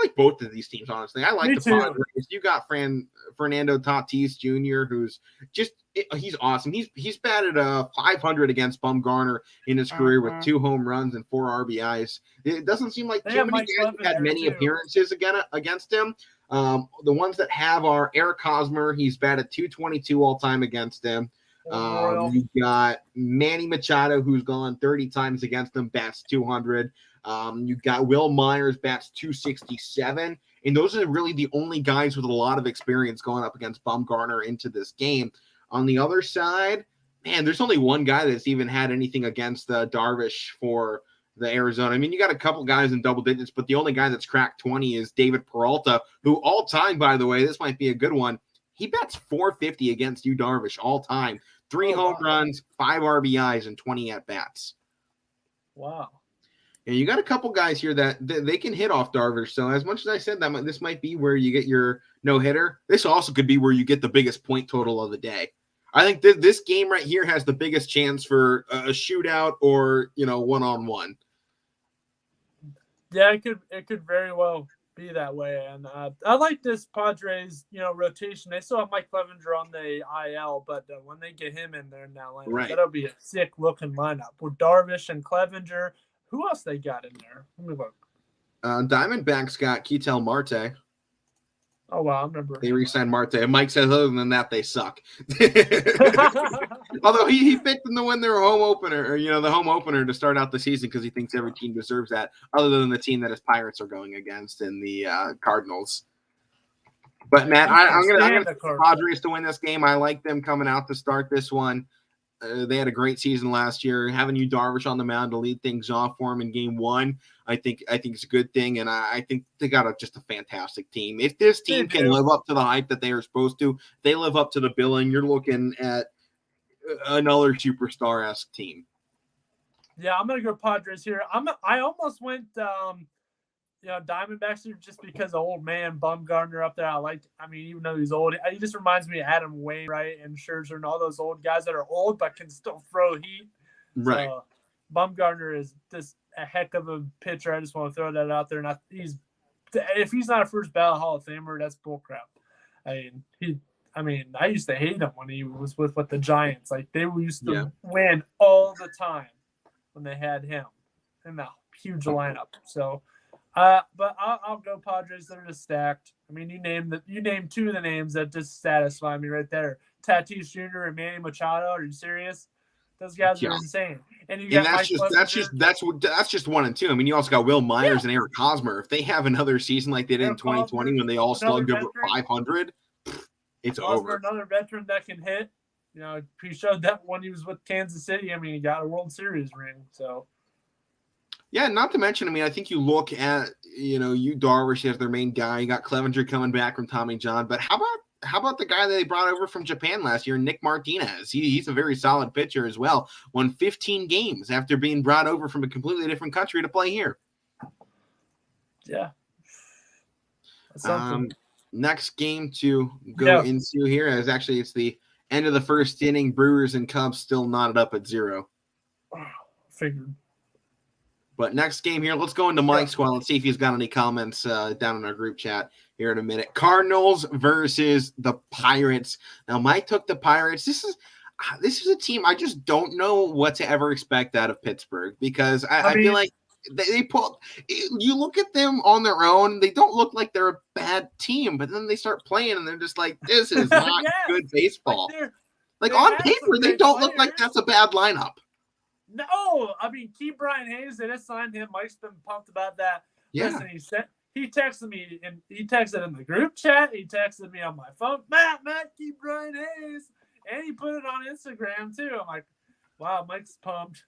like both of these teams, honestly. I like the Padres. You got Fernando Tatis Jr., who's he's awesome. He's batted 500 against Bumgarner in his career with 2 home runs and 4 RBIs. It doesn't seem like too many guys have had many appearances against him. The ones that have are Eric Hosmer. He's batted 222 all time against him. You got Manny Machado, who's gone 30 times against them, bats 200. You got Will Myers, bats 267. And those are really the only guys with a lot of experience going up against Bumgarner into this game. On the other side, man, there's only one guy that's even had anything against Darvish for the Arizona. I mean, you got a couple guys in double digits, but the only guy that's cracked 20 is David Peralta, who all time, by the way, this might be a good one. He bats 450 against you, Darvish, all time. 3 home runs, 5 RBIs, and 20 at-bats. Wow. And you got a couple guys here that they can hit off Darvish. So as much as I said that this might be where you get your no-hitter, this also could be where you get the biggest point total of the day. I think this game right here has the biggest chance for a shootout or, one-on-one. Yeah, it could very well be that way. And I like this Padres, rotation. They still have Mike Clevenger on the IL, but when they get him in there in that lineup, that'll be a sick-looking lineup with Darvish and Clevenger. Who else they got in there? Let me look. Diamondbacks got Ketel Marte. Oh, wow, I remember. They re-signed Marte. And Mike says, other than that, they suck. Although he picked them to win their home opener, or, the home opener to start out the season because he thinks every team deserves that, other than the team that his Pirates are going against in the Cardinals. But, Matt, I'm going to Padres to win this game. I like them coming out to start this one. They had a great season last year. Having you Darvish on the mound to lead things off for him in game one, I think it's a good thing, and I think they got just a fantastic team. If this team can live up to the hype that they are supposed to, they live up to the billing, you're looking at another superstar-esque team. Yeah, I'm gonna go Padres here. I almost went Diamondbacks here just because of old man Bumgarner up there. Even though he's old, he just reminds me of Adam Wainwright and Scherzer and all those old guys that are old but can still throw heat. Right. So, Bumgarner is just a heck of a pitcher. I just want to throw that out there. And if he's not a first ballot Hall of Famer, that's bullcrap. I used to hate him when he was with the Giants. Like they used to win all the time when they had him in that huge lineup. So. But I'll go Padres. They're just stacked. I mean, you name two of the names that just satisfy me right there. Tatis Jr. and Manny Machado. Are you serious? Those guys are insane. And that's just 1 and 2. I mean, you also got Will Myers and Eric Hosmer. If they have another season like they did in 2020 when they all slugged over 500, it's over. Another veteran that can hit. He showed that when he was with Kansas City. I mean, he got a World Series ring. So. Yeah, not to mention, I think you look at, you Darvish as their main guy. You got Clevenger coming back from Tommy John. But how about the guy that they brought over from Japan last year, Nick Martinez? He's a very solid pitcher as well. Won 15 games after being brought over from a completely different country to play here. Yeah. Next game to go into here is actually it's the end of the first inning. Brewers and Cubs still knotted up at 0. Figured. But next game here, let's go into Mike's squad. Let's see if he's got any comments down in our group chat here in a minute. Cardinals versus the Pirates. Now, Mike took the Pirates. This is a team I just don't know what to ever expect out of Pittsburgh because I feel like they pull. You look at them on their own, they don't look like they're a bad team, but then they start playing and they're just like, this is not good baseball. Like on paper, they don't look like that's a bad lineup. No, Key Brian Hayes, they just signed him. Mike's been pumped about that. Yeah. Listen, he texted me, and he texted in the group chat. He texted me on my phone, Matt, Key Brian Hayes. And he put it on Instagram, too. I'm like, wow, Mike's pumped.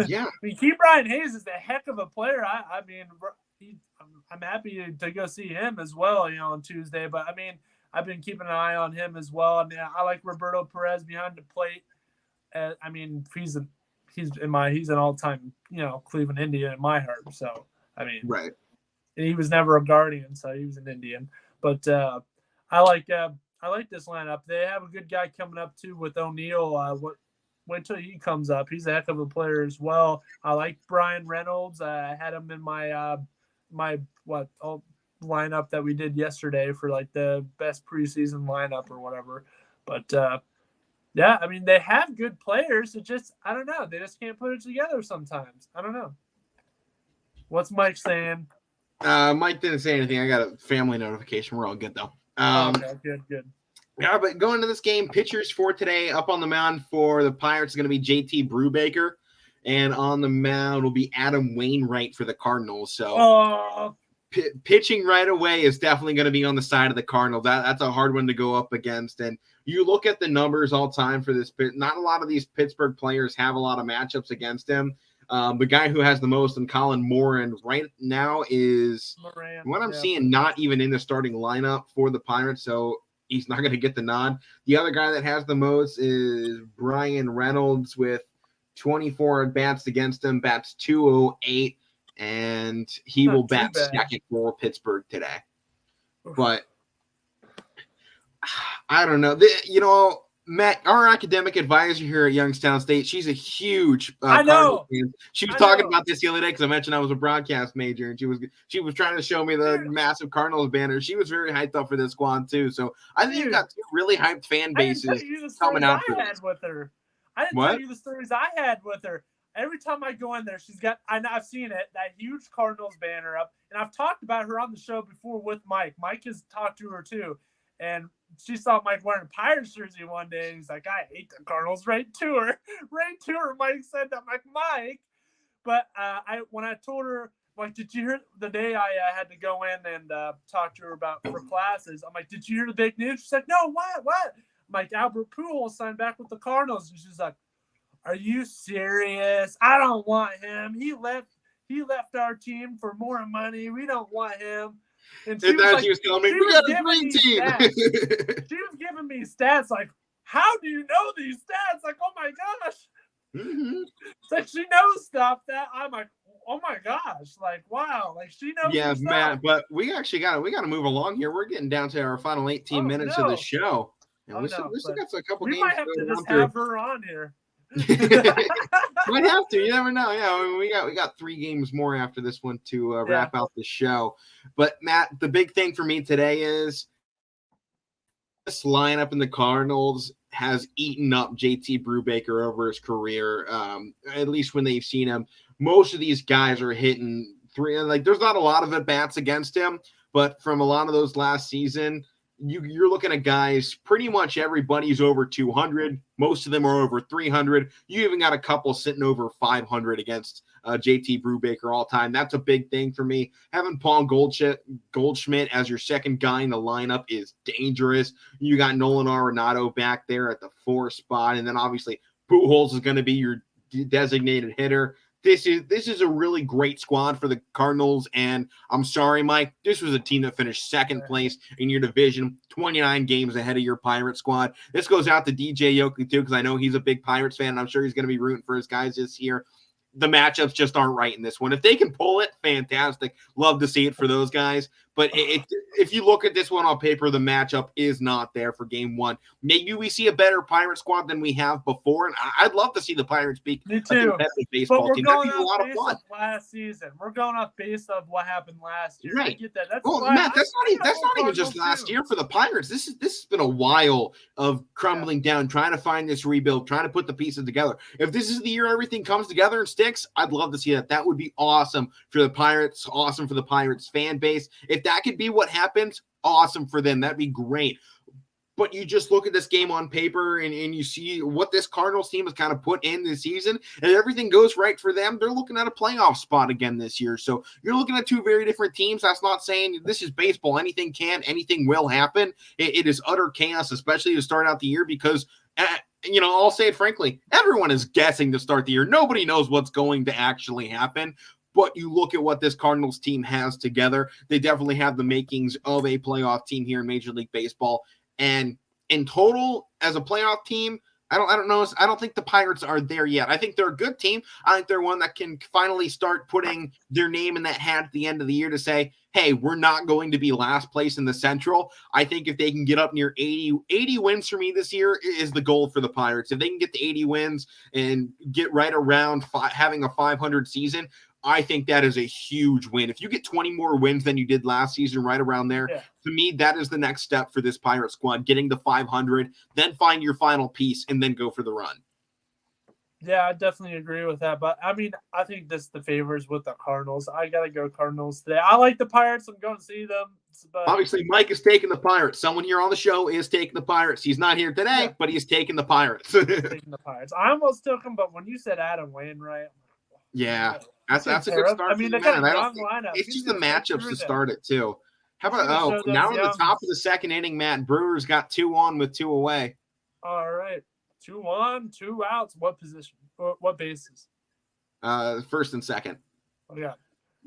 Yeah. Key Brian Hayes is a heck of a player. I'm happy to go see him as well, on Tuesday. But, I've been keeping an eye on him as well. I like Roberto Perez behind the plate. He's an all-time, Cleveland Indian in my heart. So, right. He was never a Guardian, so he was an Indian. But I like this lineup. They have a good guy coming up too with O'Neill. Wait till he comes up. He's a heck of a player as well. I like Brian Reynolds. I had him in my lineup that we did yesterday for like the best preseason lineup or whatever. But yeah, they have good players. It just, I don't know. They just can't put it together sometimes. I don't know. What's Mike saying? Mike didn't say anything. I got a family notification. We're all good, though. Okay, good. Yeah, but going into this game, pitchers for today up on the mound for the Pirates is going to be JT Brubaker, and on the mound will be Adam Wainwright for the Cardinals. So pitching right away is definitely going to be on the side of the Cardinals. That's a hard one to go up against. And you look at the numbers all time for this pit. Not a lot of these Pittsburgh players have a lot of matchups against him. The guy who has the most, and Colin Moran right now is what I'm seeing, not even in the starting lineup for the Pirates. So he's not going to get the nod. The other guy that has the most is Brian Reynolds with 24 at-bats against him, bats 208, and he will bat second for Pittsburgh today. But I don't know. Matt, our academic advisor here at Youngstown State, she's a huge Cardinals fan. She was talking about this the other day because I mentioned I was a broadcast major, and she was trying to show me the massive Cardinals banner. She was very hyped up for this squad too. So I think you've got two really hyped fan bases coming out for this. I didn't tell you the stories I had with her. Every time I go in there, I've seen it, that huge Cardinals banner up. And I've talked about her on the show before with Mike. Mike has talked to her too. And she saw Mike wearing a Pirates jersey one day. And he's like, I hate the Cardinals. Right to her. Mike said that. I'm like, Mike. But when I told her, like, did you hear the day I had to go in and talk to her about for classes? I'm like, did you hear the big news? She's like, no, what? I'm like, Albert Pujols signed back with the Cardinals. And she's like, are you serious? I don't want him. He left our team for more money. We don't want him. And she was telling me, we got a dream team. She was giving me stats like, how do you know these stats? Like, oh my gosh. Mm-hmm. So she knows stuff that I'm like, oh my gosh, like, wow, like she knows. Yeah, Matt, but we got to move along here. We're getting down to our final 18 minutes of the show. And we still got a couple games. We might have to just have her on here. Might have to. You never know. Yeah, we got 3 games more after this one to wrap out the show. But Matt, the big thing for me today is this lineup in the Cardinals has eaten up JT Brubaker over his career. At least when they've seen him, most of these guys are hitting 3. Like, there's not a lot of at bats against him, but from a lot of those last season, you're looking at guys, pretty much everybody's over 200. Most of them are over 300. You even got a couple sitting over 500 against JT Brubaker all time. That's a big thing for me. Having Paul Goldschmidt as your second guy in the lineup is dangerous. You got Nolan Arenado back there at the 4 spot. And then obviously Pujols is going to be your designated hitter. This is a really great squad for the Cardinals, and I'm sorry, Mike, this was a team that finished second place in your division, 29 games ahead of your Pirate squad. This goes out to DJ Yoakley, too, because I know he's a big Pirates fan, and I'm sure he's going to be rooting for his guys this year. The matchups just aren't right in this one. If they can pull it, fantastic. Love to see it for those guys. But if you look at this one on paper, the matchup is not there for game 1. Maybe we see a better Pirate squad than we have before, and I'd love to see the Pirates beat a competitive baseball team. That'd be a lot of fun. Last season, we're going off based on what happened last year. Right. I get that. Matt, that's not even just last year for the Pirates. This has been a while of crumbling down, trying to find this rebuild, trying to put the pieces together. If this is the year everything comes together and sticks, I'd love to see that. That would be awesome for the Pirates, awesome for the Pirates fan base. If that could be what happens, awesome for them. That'd be great. But you just look at this game on paper and you see what this Cardinals team has kind of put in this season, and everything goes right for them. They're looking at a playoff spot again this year. So you're looking at 2 very different teams. That's not saying this is baseball. Anything can, anything will happen. It is utter chaos, especially to start out the year because I'll say it frankly, everyone is guessing to start the year. Nobody knows what's going to actually happen. But you look at what this Cardinals team has together, they definitely have the makings of a playoff team here in Major League Baseball. And in total, as a playoff team, I don't know. I don't think the Pirates are there yet. I think they're a good team. I think they're one that can finally start putting their name in that hat at the end of the year to say, hey, we're not going to be last place in the Central. I think if they can get up near 80 wins for me this year is the goal for the Pirates. If they can get to 80 wins and get right around having a 500 season, I think that is a huge win. If you get 20 more wins than you did last season, right around there, to me, that is the next step for this Pirate squad, getting to 500, then find your final piece, and then go for the run. Yeah, I definitely agree with that. But, I mean, I think this the favors with the Cardinals. I got to go Cardinals today. I like the Pirates. I'm going to see them. But Obviously, Mike is taking the Pirates. Someone here on the show is taking the Pirates. He's not here today, but he's taking the Pirates. taking the Pirates. I almost took them, but when you said Adam Wainwright, yeah, that's a good start. I mean, they got a young lineup. It's just the matchups to start it, too. How about, now in the top of the second inning, Matt, Brewers got 2 on with 2 away. All right. 2 on, 2 outs. What position? What bases? First and second. Oh, yeah.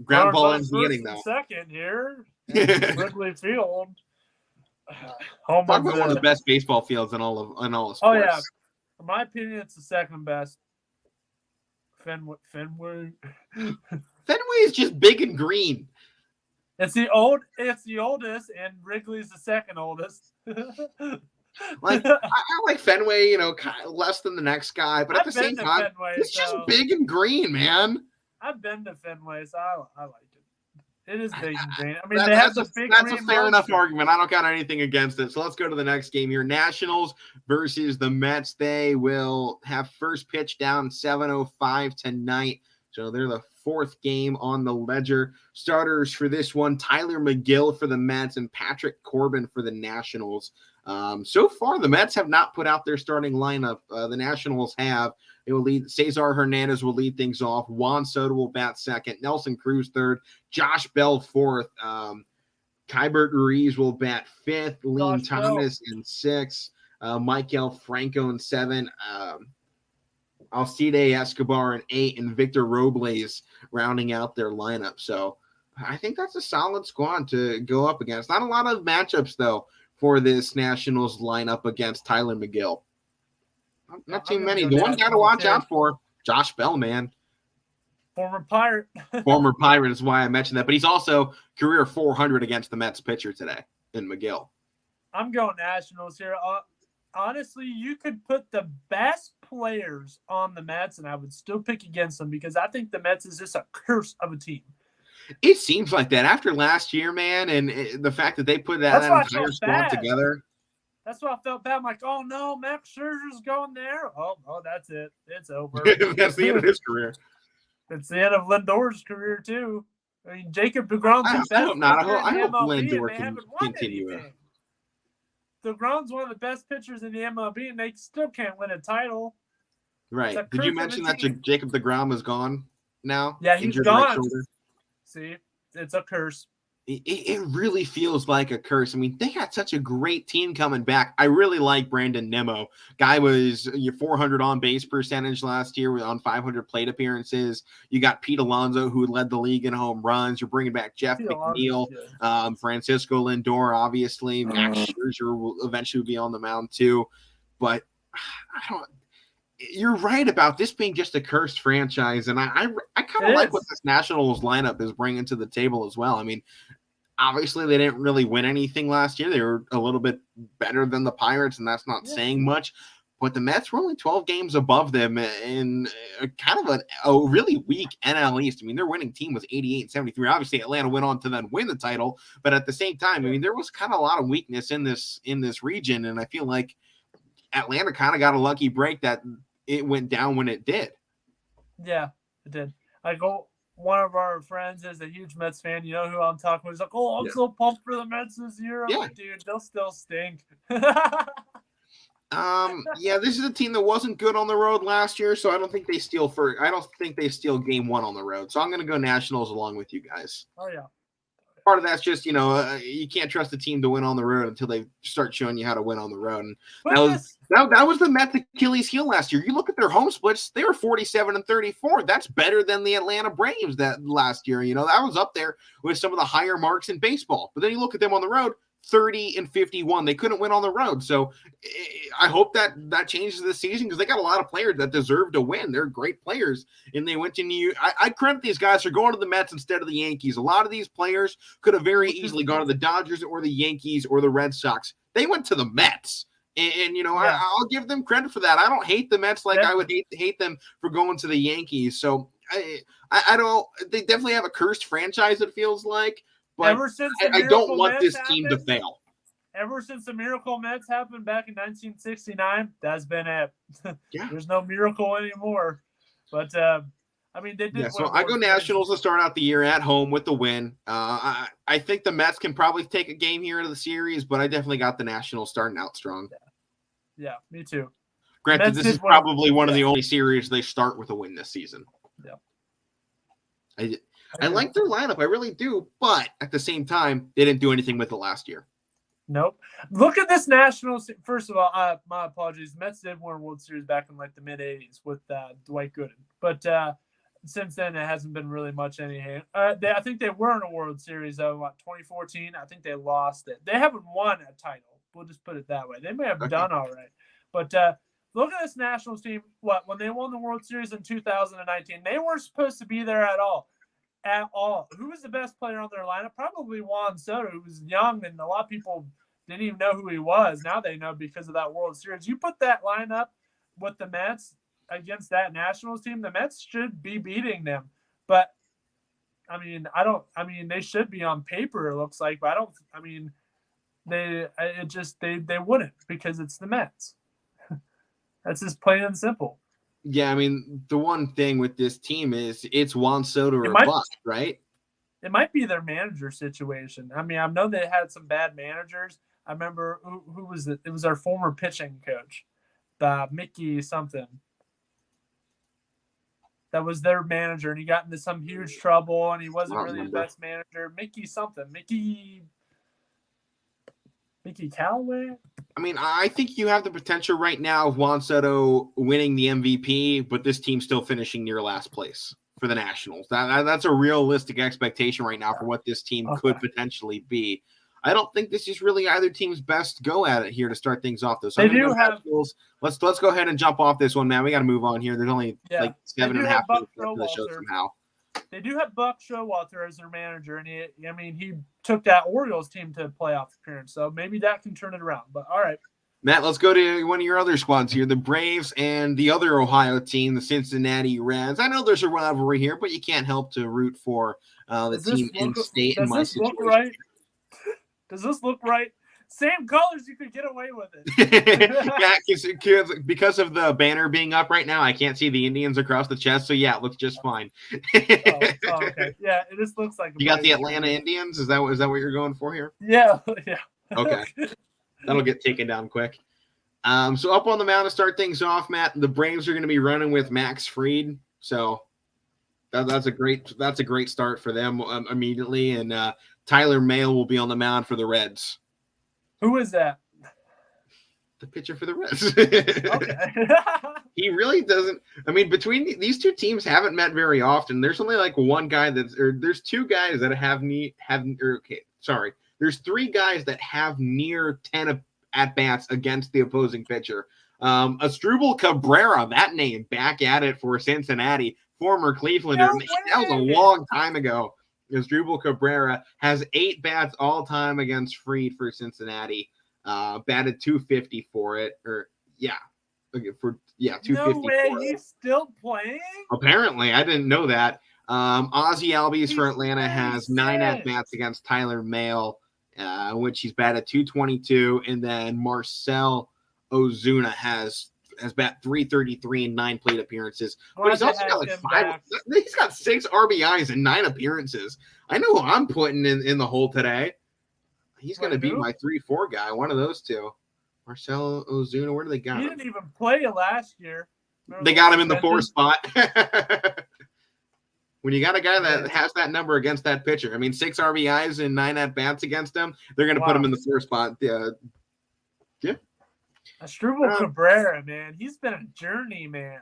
Ground ball ends the inning, though. Second here. Wrigley Field. Talk about one of the best baseball fields in all of sports. Oh, yeah. In my opinion, it's the second best. Fenway. Fenway is just big and green. It's the oldest, and Wrigley's the second oldest. Like I like Fenway, kind of less than the next guy, but at the same time, Fenway, it's just big and green, man. I've been to Fenway, so I like it. It is big and green. I mean, they have the big green. That's a fair enough argument. I don't got anything against it. So let's go to the next game here. Nationals versus the Mets. They will have first pitch down 7:05 tonight. So they're the 4th game on the ledger. Starters for this one, Tyler McGill for the Mets and Patrick Corbin for the Nationals. So far, the Mets have not put out their starting lineup. The Nationals have. It will lead. Cesar Hernandez will lead things off. Juan Soto will bat second. Nelson Cruz third. Josh Bell fourth. Kybert Ruiz will bat fifth. Liam Thomas in sixth. Michael Franco in seven. Alcide Escobar in 8, and Victor Robles rounding out their lineup. So I think that's a solid squad to go up against. Not a lot of matchups, though, for this Nationals lineup against Tyler McGill. Not too many. The one guy to watch out for, Josh Bell, man. Former Pirate. Former Pirate is why I mentioned that. But he's also career 400 against the Mets pitcher today in McGill. I'm going Nationals here. Honestly, you could put the best players on the Mets, and I would still pick against them because I think the Mets is just a curse of a team. It seems like that after last year, man, and the fact that they put that entire squad together. That's why I felt bad. I'm like, oh no, Max Scherzer's going there. Oh, that's it. It's over. That's the end of his career. It's the end of Lindor's career too. I mean, Jacob DeGrom's the best. I hope Lindor can continue it. DeGrom's one of the best pitchers in the MLB, and they still can't win a title. Right. Did you mention that Jacob DeGrom is gone now? Yeah, he's gone. See, it's a curse. It really feels like a curse. I mean, they got such a great team coming back. I really like Brandon Nimmo. Guy was your 400 on base percentage last year on 500 plate appearances. You got Pete Alonso, who led the league in home runs. You're bringing back Jeff McNeil, Francisco Lindor, obviously. Max Scherzer will eventually be on the mound too. But you're right about this being just a cursed franchise, and I kind of like what this Nationals lineup is bringing to the table as well. I mean, obviously they didn't really win anything last year. They were a little bit better than the Pirates, and that's not saying much. But the Mets were only 12 games above them in kind of a really weak NL East. I mean, their winning team was 88-73. Obviously, Atlanta went on to then win the title, but at the same time, I mean, there was kind of a lot of weakness in this region, and I feel like Atlanta kind of got a lucky break that it went down when it did. Yeah, it did. One of our friends is a huge Mets fan. You know who I'm talking about? He's like, oh, I'm so pumped for the Mets this year. I'm like, dude, they'll still stink. This is a team that wasn't good on the road last year, so I don't think they steal game 1 on the road. So I'm going to go Nationals along with you guys. Oh, yeah. Part of that's just, you can't trust a team to win on the road until they start showing you how to win on the road. And that was the Mets Achilles heel last year. You look at their home splits, they were 47-34. That's better than the Atlanta Braves that last year. That was up there with some of the higher marks in baseball. But then you look at them on the road, 30-51. They couldn't win on the road. So I hope that changes this season because they got a lot of players that deserve to win. They're great players. And they went to I credit these guys for going to the Mets instead of the Yankees. A lot of these players could have very easily gone to the Dodgers or the Yankees or the Red Sox. They went to the Mets. And I'll give them credit for that. I don't hate the Mets like I would hate them for going to the Yankees. So I don't – they definitely have a cursed franchise, it feels like. But I don't want this team to fail. ever since the Miracle Mets happened back in 1969, that's been it. Yeah. There's no miracle anymore. But, I mean, they did win. So I go Nationals to start out the year at home with the win. I think the Mets can probably take a game here into the series, but I definitely got the Nationals starting out strong. Yeah, me too. Granted, this is probably one of the only series they start with a win this season. Yeah. I like their lineup. I really do. But at the same time, they didn't do anything with it last year. Nope. Look at this Nationals. First of all, my apologies. Mets did win a World Series back in like the mid-'80s with Dwight Gooden. But since then, it hasn't been really much anything. I think they were in a World Series, though, 2014. I think they lost it. They haven't won a title. We'll just put it that way. They may have done all right. But look at this Nationals team. When they won the World Series in 2019, they weren't supposed to be there at all. Who was the best player on their lineup? Probably Juan Soto, who was young, and a lot of people didn't even know who he was. Now they know because of that World Series. You put that lineup with the Mets against that Nationals team, the Mets should be beating them. But I mean, they should be on paper, it looks like, but they wouldn't because it's the Mets. That's just plain and simple. Yeah, I mean, the one thing with this team is it's Juan Soto or bust, right? It might be their manager situation. I mean, I know they had some bad managers. I remember who was it? It was our former pitching coach, Mickey something. That was their manager, and he got into some huge trouble, and he wasn't really the best manager. Mickey something. Mickey Callaway? I mean, I think you have the potential right now of Juan Soto winning the MVP, but this team still finishing near last place for the Nationals. That's a realistic expectation right now for what this team could potentially be. I don't think this is really either team's best go at it here to start things off, though. So they do have. Let's go ahead and jump off this one, man. We got to move on here. There's only like 7.5 minutes left of the show somehow. They do have Buck Showalter as their manager, and he took that Orioles team to a playoff appearance, so maybe that can turn it around. But all right, Matt, let's go to one of your other squads here, the Braves and the other Ohio team, the Cincinnati Reds. I know there's a rivalry here, but you can't help to root for the team in state in my situation. Right? Does this look right? Same colors, you could get away with it. Yeah, because of the banner being up right now, I can't see the Indians across the chest. So yeah, it looks just fine. Okay. Yeah, it just looks like. You got the Atlanta Indians. Is that what you're going for here? Yeah. Okay, that'll get taken down quick. So up on the mound to start things off, Matt, the Braves are going to be running with Max Fried. So that's a great start for them immediately, and Tyler Mahle will be on the mound for the Reds. Who is that? The pitcher for the Reds. Okay. He really doesn't. I mean, between these two teams haven't met very often. There's only like one guy there's two guys that there's three guys that have near 10 at-bats against the opposing pitcher. Asdrubal Cabrera, that name, back at it for Cincinnati, former Clevelander. That was a long time ago. Asdrubal Cabrera has 8 bats all time against Fried for Cincinnati. Batted 250 for it, 250. No way, he's still playing? Apparently, I didn't know that. Ozzie Albies for Atlanta has 9 at bats against Tyler Mahle, which he's batted 222, and then Marcell Ozuna has bat 333 in 9 plate appearances. But he's also got like 5. He's got 6 RBIs in 9 appearances. I know who I'm putting in the hole today. He's going to be my 3-4 guy. One of those two. Marcell Ozuna. Where do they got him? He didn't even play last year. They got him in the 4 spot. When you got a guy that has that number against that pitcher, I mean, 6 RBIs and 9 at bats against him, they're going to put him in the 4 spot. Asdrubal Cabrera, man, he's been a journey, man.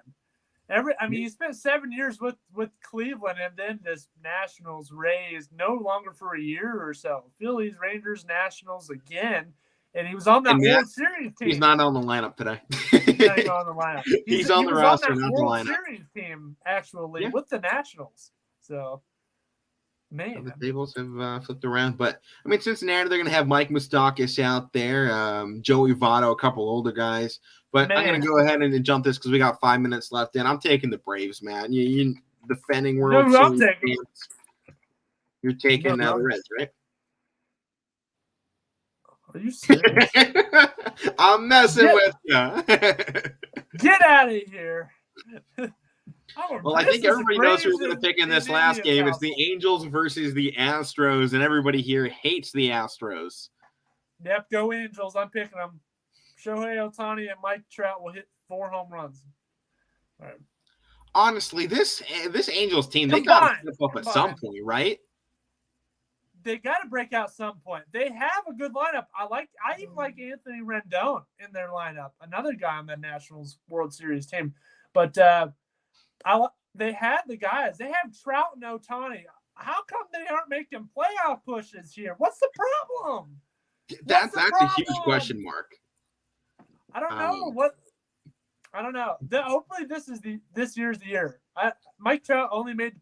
He spent 7 years with Cleveland, and then this Nationals, Rays, no longer for a year or so. Phillies, Rangers, Nationals again, and he was on that World Series team. He's not on the lineup today. He's not on the lineup. He's on the roster, on that not the World lineup. Series team actually with the Nationals. So, man, the tables have flipped around, but I mean, Cincinnati, they're going to have Mike Moustakas out there, Joey Votto, a couple older guys. But I'm going to go ahead and jump this because we got 5 minutes left in. I'm taking the Braves, man. You defending World Series champs. You're taking the Reds, right? Are you serious? I'm messing with you. Get out of here. Well, I think everybody knows who we're going to pick in this last game. It's the Angels versus the Astros, and everybody here hates the Astros. Yep, go Angels. I'm picking them. Shohei Ohtani and Mike Trout will hit 4 home runs. All right. Honestly, this Angels team, they got to step up at some point, right? They got to break out some point. They have a good lineup. I even like Anthony Rendon in their lineup, another guy on the Nationals World Series team. But they had the guys. They have Trout and Ohtani. How come they aren't making playoff pushes here? What's the problem? That's a huge question mark. I don't know I don't know. Hopefully this year's the year. Mike Trout only made the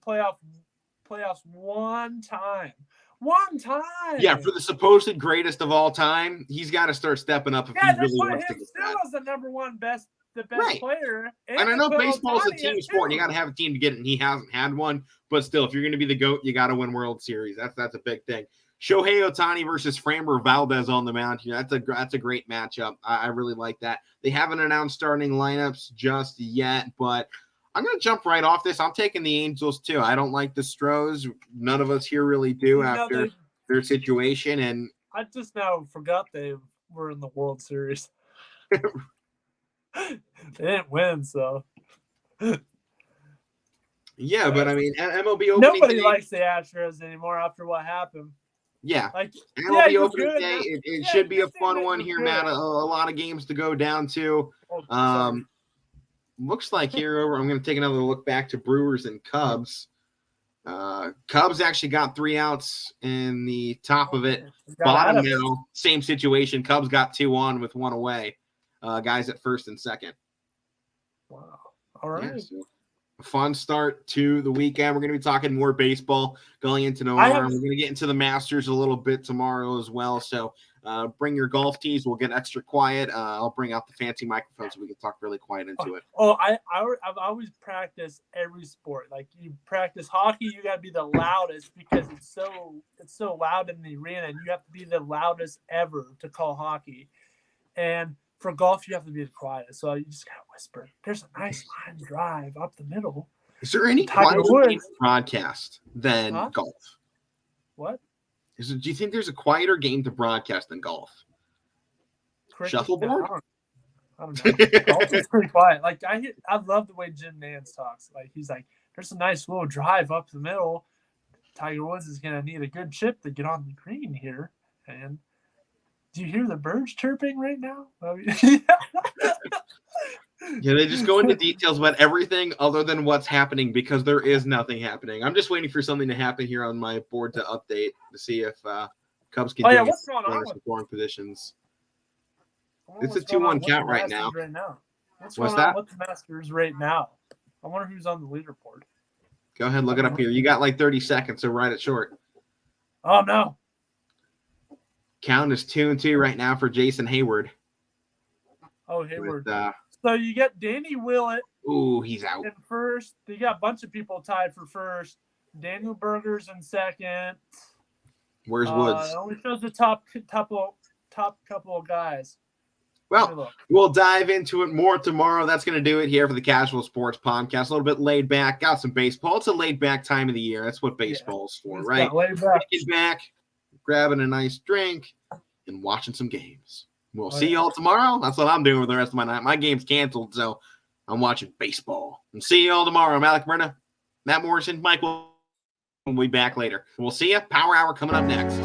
playoffs one time. One time. Yeah, for the supposed greatest of all time, he's got to start stepping up if he really wants to get still as the number one the best player. And I know baseball is a team sport, and you got to have a team to get it, and he hasn't had one. But still, if you're going to be the GOAT, you got to win World Series. That's a big thing. Shohei Ohtani versus Framber Valdez on the mound here. That's a great matchup. I really like that. They haven't announced starting lineups just yet, but I'm going to jump right off this. I'm taking the Angels, too. I don't like the Stros. None of us here really do after their situation. And I just now forgot they were in the World Series. They didn't win, so. Yeah, but I mean, MLB opening nobody day, likes the Astros anymore after what happened. Yeah, MLB opening day, it should be a fun one here, Matt. A lot of games to go down to. Looks like here, I'm going to take another look back to Brewers and Cubs. Cubs actually got 3 outs in the top of it. Bottom now, same situation. Cubs got 2 on with 1 away. Guys at first and second. Wow. All right. Yeah, so a fun start to the weekend. We're going to be talking more baseball going into tomorrow. We're going to get into the Masters a little bit tomorrow as well. So bring your golf tees. We'll get extra quiet. I'll bring out the fancy microphone so we can talk really quiet into it. I've always practiced every sport. Like you practice hockey, you got to be the loudest because it's so loud in the arena, and you have to be the loudest ever to call hockey. And for golf, you have to be the quietest. So you just got to whisper. There's a nice line drive up the middle. Is there any quieter broadcast than golf? What? Do you think there's a quieter game to broadcast than golf? Shuffleboard? I don't know. Golf is pretty quiet. Like I love the way Jim Nantz talks. Like he's like, there's a nice little drive up the middle. Tiger Woods is gonna need a good chip to get on the green here. And do you hear the birds chirping right now? Yeah, they just go into details about everything other than what's happening because there is nothing happening. I'm just waiting for something to happen here on my board to update to see if Cubs can do what's going on with scoring positions. It's a 2-1 count right now. What's going on with the Masters right now? I wonder who's on the leaderboard. Go ahead, look it up here. You got like 30 seconds, so write it short. Oh, no. Count is 2-2 right now for Jason Hayward. Oh, Hayward. So you get Danny Willett. Ooh, he's out. In first. You got a bunch of people tied for first. Daniel Berger's in second. Where's Woods? It only shows the top couple of guys. Well, we'll dive into it more tomorrow. That's going to do it here for the Casual Sports Podcast. A little bit laid back. Got some baseball. It's a laid back time of the year. That's what baseball is for, right? Laid back. Kicking back, grabbing a nice drink, and watching some games. We'll see y'all tomorrow. That's what I'm doing for the rest of my night. My game's canceled, so I'm watching baseball. And see y'all tomorrow. I'm Alek, Koberna, Matt Morrison, Mike will be back later. We'll see you. Power Hour coming up next.